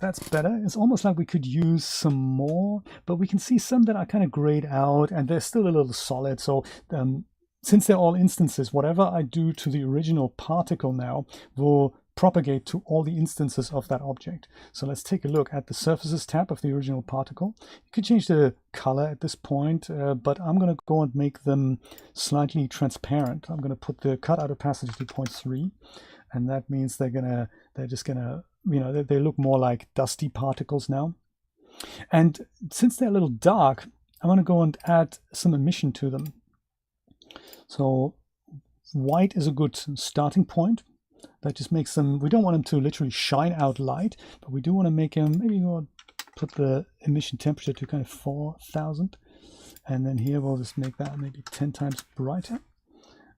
Speaker 1: That's better. It's almost like we could use some more, but we can see some that are kind of grayed out and they're still a little solid. So since they're all instances, whatever I do to the original particle now will propagate to all the instances of that object. So let's take a look at the surfaces tab of the original particle. You could change the color at this point, but I'm going to go and make them slightly transparent. I'm going to put the cutout opacity to 0.3, and that means they're just gonna, they look more like dusty particles now. And since they're a little dark, I'm going to go and add some emission to them. So white is a good starting point. That just makes them, we don't want them to literally shine out light, but we do want to make them, maybe we'll put the emission temperature to kind of 4,000. And then here we'll just make that maybe 10 times brighter.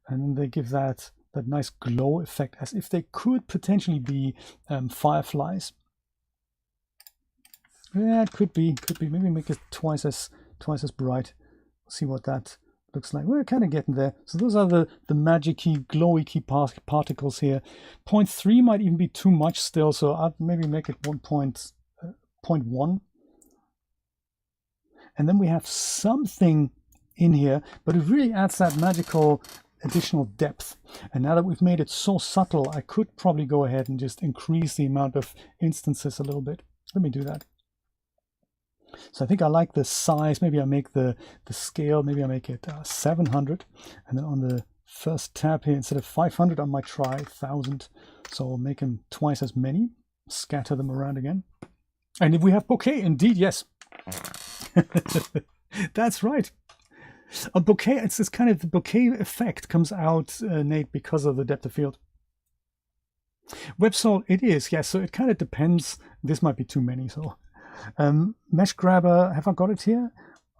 Speaker 1: And then they give that nice glow effect as if they could potentially be fireflies. Yeah, it could be. Maybe make it twice as bright. See what that looks like. We're kind of getting there. So those are the magic-y, glowy-y particles here. 0.3 might even be too much still, so I'd maybe make it 1.1. And then we have something in here, but it really adds that magical additional depth. And now that we've made it so subtle, I could probably go ahead and just increase the amount of instances a little bit. Let me do that. So I think I like the size. Maybe I make the scale, maybe I make it 700. And then on the first tab here, instead of 500, I might try 1,000. So I'll make them twice as many, scatter them around again. And if we have bokeh, indeed, yes. That's right. A bokeh, it's this kind of the bokeh effect comes out, Nate, because of the depth of field. WebSol, it is, yes. So it kind of depends. This might be too many, so. Mesh Grabber, have I got it here?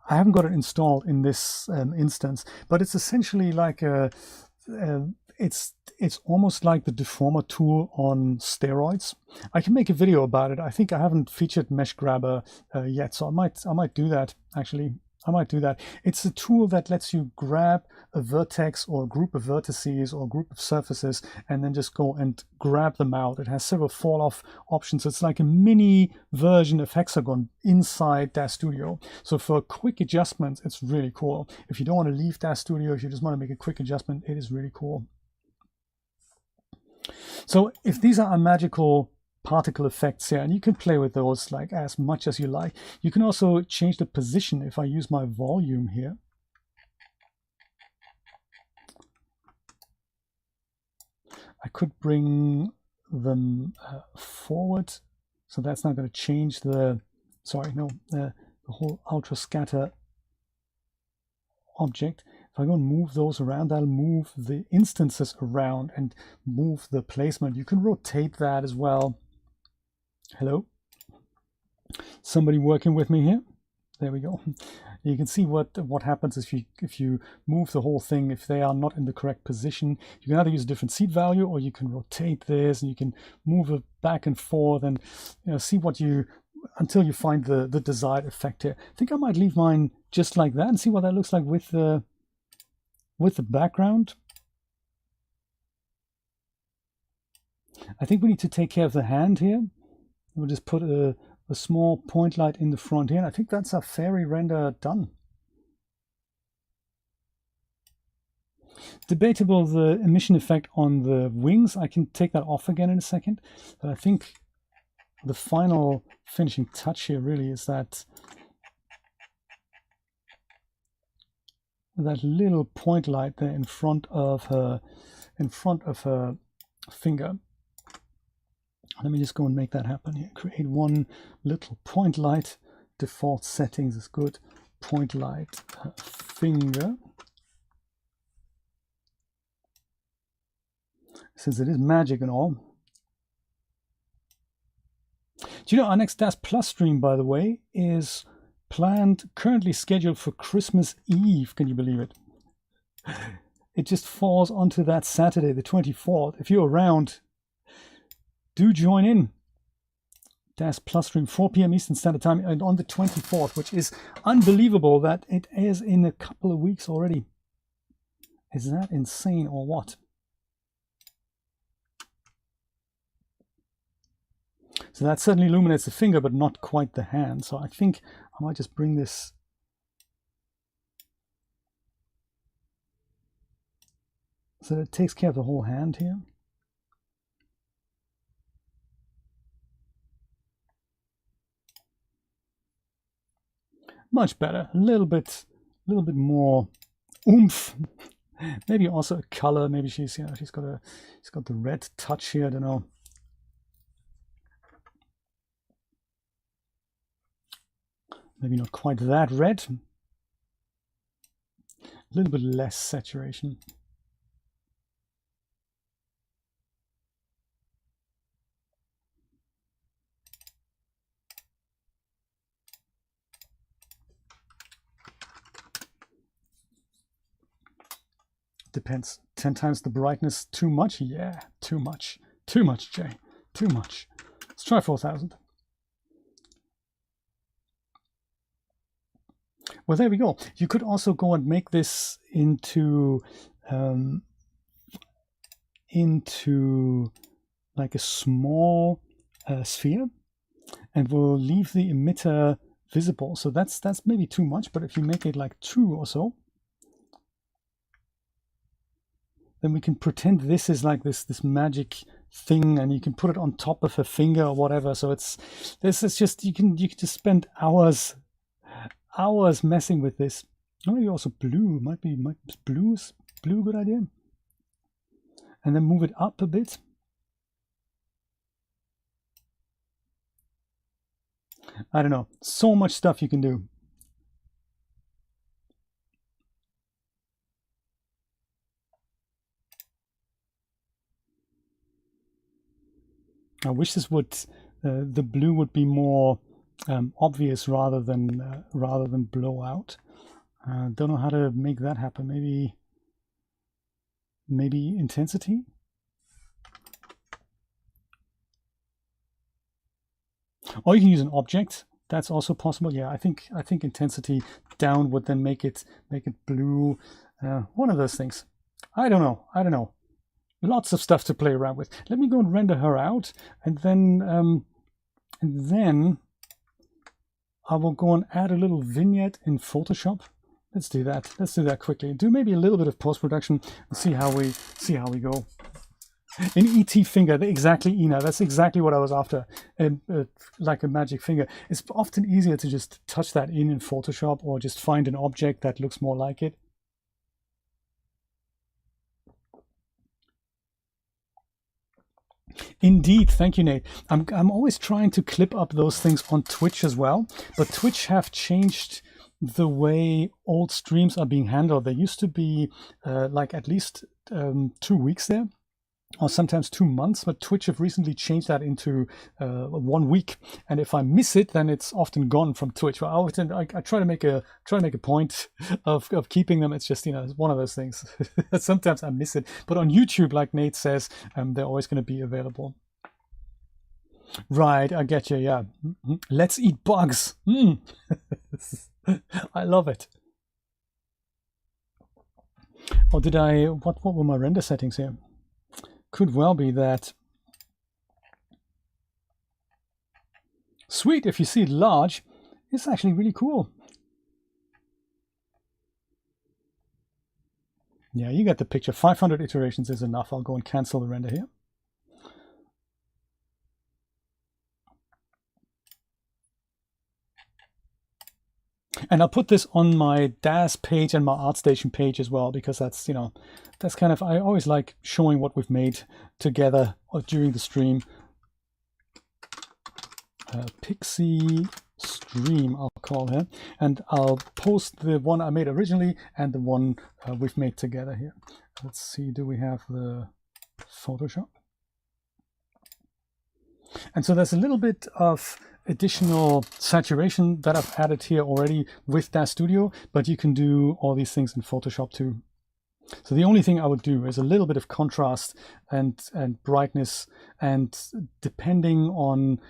Speaker 1: I haven't got it installed in this instance, but it's essentially like it's almost like the deformer tool on steroids. I can make a video about it. I think I haven't featured Mesh Grabber yet, so I might do that actually. I might do that. It's a tool that lets you grab a vertex or a group of vertices or a group of surfaces and then just go and grab them out. It has several fall off options. It's like a mini version of Hexagon inside Daz Studio. So for quick adjustments, it's really cool. If you don't want to leave Daz Studio, if you just want to make a quick adjustment, it is really cool. So if these are magical particle effects here, and you can play with those like as much as you like. You can also change the position. If I use my volume here, I could bring them forward, so that's not going to change the, sorry, no, the whole Ultrascatter object. If I go and move those around, I'll move the instances around and move the placement. You can rotate that as well. Hello? Somebody working with me here? There we go. You can see what happens if you move the whole thing. If they are not in the correct position, you can either use a different seed value, or you can rotate this and you can move it back and forth, and see what you, until you find the desired effect here. I think I might leave mine just like that and see what that looks like with the background. I think we need to take care of the hand here. We'll just put a small point light in the front here. And I think that's our fairy render done. Debatable the emission effect on the wings. I can take that off again in a second. But I think the final finishing touch here really is that little point light there in front of her finger. Let me just go and make that happen here. Create one little point light. Default settings is good. Point light finger. Since it is magic and all. Do you know our next Daz Plus stream, by the way, is planned, currently scheduled for Christmas Eve. Can you believe it? It just falls onto that Saturday, the 24th. If you're around, do join in. Daz Plus stream, 4 p.m. Eastern Standard Time, and on the 24th, which is unbelievable that it is in a couple of weeks already. Is that insane or what? So that certainly illuminates the finger, but not quite the hand. So I think I might just bring this so that it takes care of the whole hand here. Much better, a little bit more oomph. Maybe also a color. Maybe she's got the red touch here. I don't know. Maybe not quite that red. A little bit less saturation. Depends. 10 times the brightness, too much? Yeah, too much. Too much, Jay. Too much. Let's try 4000. Well, there we go. You could also go and make this into like a small sphere, and we'll leave the emitter visible. So that's maybe too much, but if you make it like 2 or so, then we can pretend this is like this magic thing, and you can put it on top of her finger or whatever. So this is just you can just spend hours messing with this. Maybe also blue might be blue a good idea. And then move it up a bit. I don't know. So much stuff you can do. I wish this would the blue would be more obvious rather than blow out. Don't know how to make that happen. Maybe intensity. Or you can use an object. That's also possible. Yeah, I think intensity down would then make it blue. One of those things. I don't know. Lots of stuff to play around with. Let me go and render her out, and then I will go and add a little vignette in Photoshop. Let's do that. Let's do that quickly. Do maybe a little bit of post-production and see how we go. An ET finger, exactly, Ina. That's exactly what I was after. Like a magic finger. It's often easier to just touch that in Photoshop, or just find an object that looks more like it. Indeed, thank you, Nate. I'm always trying to clip up those things on Twitch as well, but Twitch have changed the way old streams are being handled. There used to be like at least 2 weeks there, or sometimes 2 months, but Twitch have recently changed that into 1 week. And if I miss it, then it's often gone from Twitch. Well, I try to make a point of keeping them. It's just, it's one of those things. Sometimes I miss it, but on YouTube, like Nate says, they're always going to be available. Right, I get you. Yeah, let's eat bugs. I love it. Oh, did I? What were my render settings here? Could well be that. Sweet, if you see it large, it's actually really cool. Yeah, you get the picture. 500 iterations is enough. I'll go and cancel the render here. And I'll put this on my Daz page and my ArtStation page as well, because that's, that's kind of, I always like showing what we've made together during the stream. Pixie stream, I'll call her, and I'll post the one I made originally and the one we've made together here. Let's see, do we have the Photoshop? And so there's a little bit of additional saturation that I've added here already with Daz Studio, but you can do all these things in Photoshop too. So the only thing I would do is a little bit of contrast and brightness, and depending on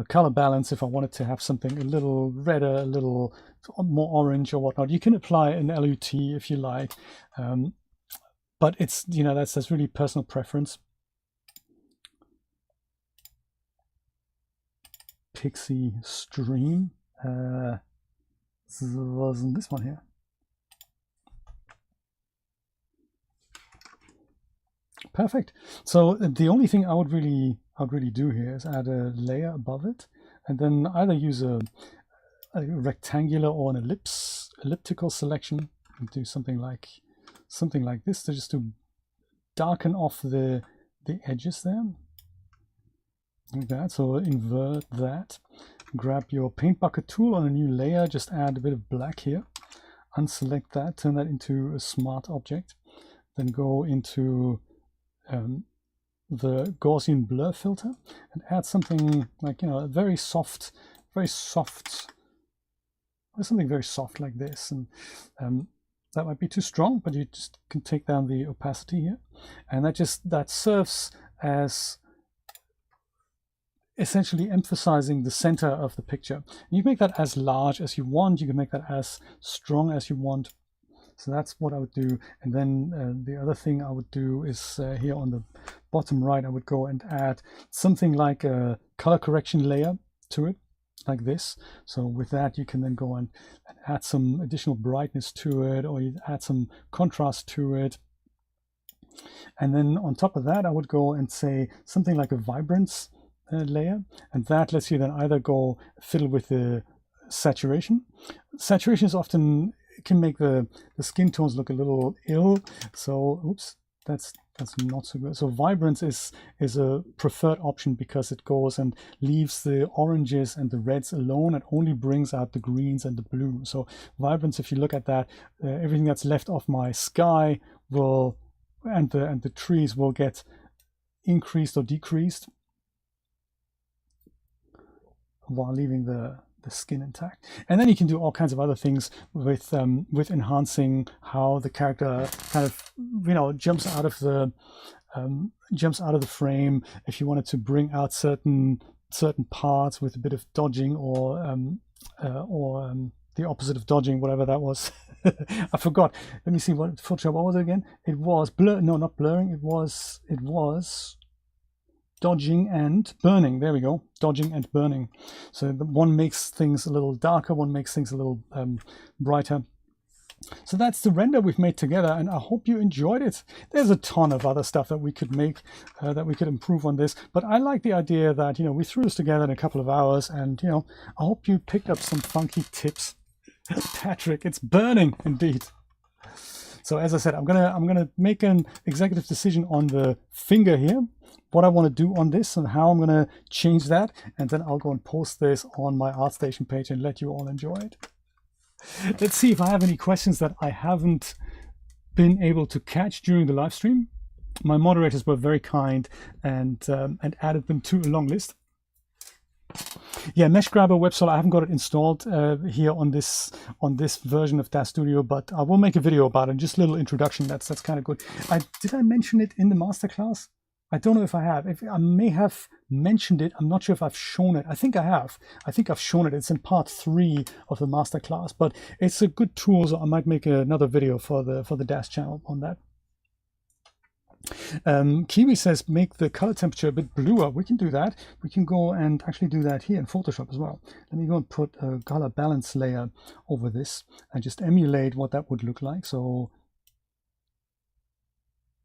Speaker 1: color balance, if I wanted to have something a little redder, a little more orange or whatnot, you can apply an LUT if you like, but it's, that's really personal preference. Pixie stream wasn't this one here. Perfect. So the only thing I'd really do here is add a layer above it, and then either use a rectangular or an elliptical selection, and do something like this to just to darken off the edges there. Like that. So invert that, grab your paint bucket tool on a new layer, just add a bit of black here, unselect that, turn that into a smart object, then go into the Gaussian blur filter and add something like, a very soft, something very soft like this. And that might be too strong, but you just can take down the opacity here, and that serves as essentially emphasizing the center of the picture. You can make that as large as you want, you can make that as strong as you want. So that's what I would do. And then the other thing I would do is here on the bottom right, I would go and add something like a color correction layer to it, like this. So with that, you can then go and add some additional brightness to it, or you add some contrast to it. And then on top of that, I would go and say something like a vibrance layer, and that lets you then either go fiddle with the saturation. Saturation is often can make the skin tones look a little ill, so oops, that's not so good. So vibrance is a preferred option, because it goes and leaves the oranges and the reds alone and only brings out the greens and the blue. So vibrance, if you look at that, everything that's left of my sky will, and the trees will get increased or decreased, while leaving the skin intact. And then you can do all kinds of other things with enhancing how the character kind of jumps out of the frame. If you wanted to bring out certain parts with a bit of dodging or the opposite of dodging, whatever that was. I forgot. Let me see what Photoshop. What was it again? It was blur. No, not blurring. It was dodging and burning. There we go. Dodging and burning. So the one makes things a little darker, one makes things a little brighter. So that's the render we've made together, and I hope you enjoyed it. There's a ton of other stuff that we could make, that we could improve on this, but I like the idea that, you know, we threw this together in a couple of hours, and, you know, I hope you picked up some funky tips. Patrick, it's burning indeed. So as I said, I'm gonna make an executive decision on the finger here, what I want to do on this and how I'm gonna change that, and then I'll go and post this on my ArtStation page and let you all enjoy it. Let's see if I have any questions that I haven't been able to catch during the live stream. My moderators were very kind and added them to a long list. Yeah, Mesh Grabber WebSol, I haven't got it installed here on this version of Daz Studio, but I will make a video about it. Just a little introduction. That's kind of good. Did I mention it in the masterclass? I don't know if I have. I may have mentioned it. I'm not sure if I've shown it. I think I have. I think I've shown it. It's in part 3 of the masterclass, but it's a good tool, so I might make another video for the Daz channel on that. Kiwi says make the color temperature a bit bluer. We can do that. We can go and actually do that here in Photoshop as well. Let me go and put a color balance layer over this and just emulate what that would look like. So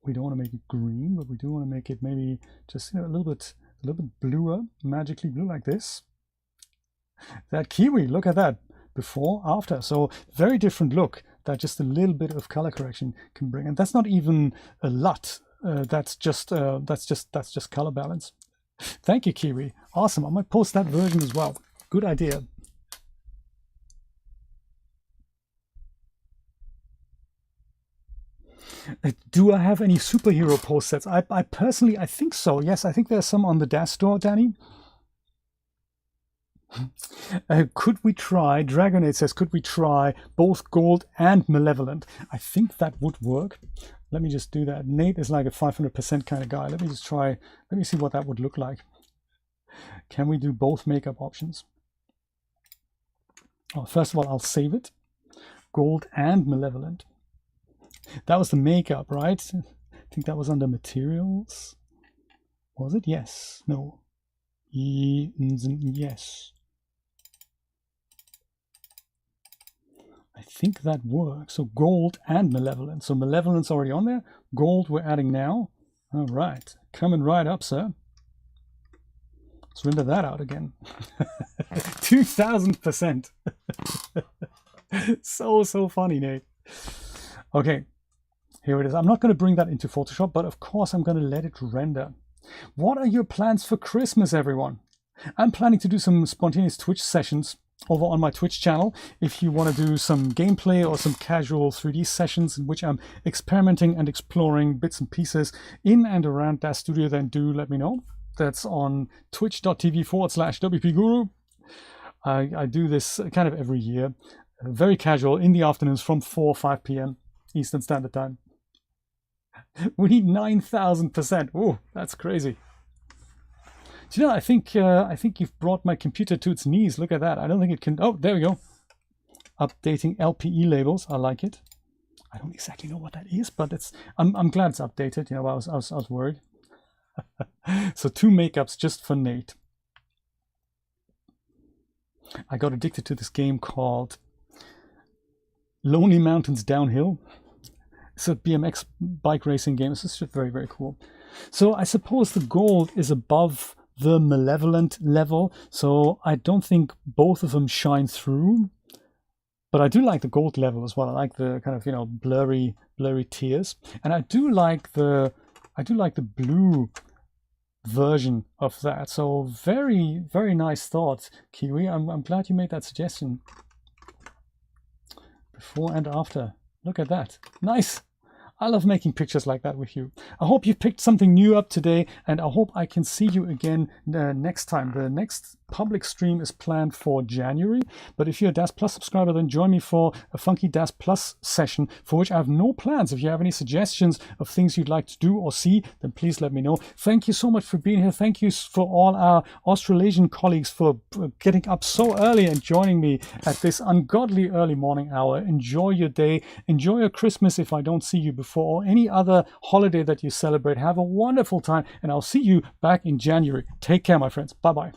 Speaker 1: we don't want to make it green, but we do want to make it maybe just, you know, a little bit bluer, magically blue like this. That Kiwi, look at that, before, after. So very different look that just a little bit of color correction can bring. And that's not even a lot. That's just color balance. Thank you, Kiwi. Awesome. I might post that version as well. Good idea. Do I have any superhero post sets? I personally, I think so. Yes, I think there's some on the Daz store, Danny. Could we try, Dragonade says, could we try both gold and malevolent? I think that would work. Let me just do that. Nate is like a 500% kind of guy. Let me just try, let me see what that would look like. Can we do both makeup options? Oh, first of all, I'll save it. Gold and malevolent. That was the makeup, right? I think that was under materials. Was it? Yes. No. Yes. I think that works. So gold and malevolent. So malevolent's already on there. Gold we're adding now. All right. Coming right up, sir. Let's render that out again. 2000%. So funny, Nate. Okay. Here it is. I'm not going to bring that into Photoshop, but of course I'm going to let it render. What are your plans for Christmas, everyone? I'm planning to do some spontaneous Twitch sessions over on my Twitch channel. If you want to do some gameplay or some casual 3D sessions in which I'm experimenting and exploring bits and pieces in and around Daz Studio, then do let me know. That's on twitch.tv/WPGuru. I do this kind of every year. Very casual in the afternoons from 4 or 5 p.m. Eastern Standard Time. We need 9,000%. Oh, that's crazy. Do you know, I think you've brought my computer to its knees. Look at that. I don't think it can. Oh, there we go. Updating LPE labels. I like it. I don't exactly know what that is, but it's. I'm glad it's updated. You know, I was worried. So 2 makeups just for Nate. I got addicted to this game called Lonely Mountains Downhill. It's a BMX bike racing game. It's just very, very cool. So I suppose the gold is above the malevolent level, so I don't think both of them shine through. But I do like the gold level as well. I like the kind of, you know, blurry tears, and I do like the blue version of that. So very, very nice thought, Kiwi. I'm glad you made that suggestion. Before and after. Look at that. Nice. I love making pictures like that with you. I hope you picked something new up today, and I hope I can see you again next time. The next public stream is planned for January, but if you're a Daz Plus subscriber, then join me for a funky Daz Plus session for which I have no plans. If you have any suggestions of things you'd like to do or see, then please let me know. Thank you so much for being here. Thank you for all our Australasian colleagues for getting up so early and joining me at this ungodly early morning hour. Enjoy your day. Enjoy your Christmas if I don't see you before, or any other holiday that you celebrate. Have a wonderful time, and I'll see you back in January. Take care, my friends. Bye-bye.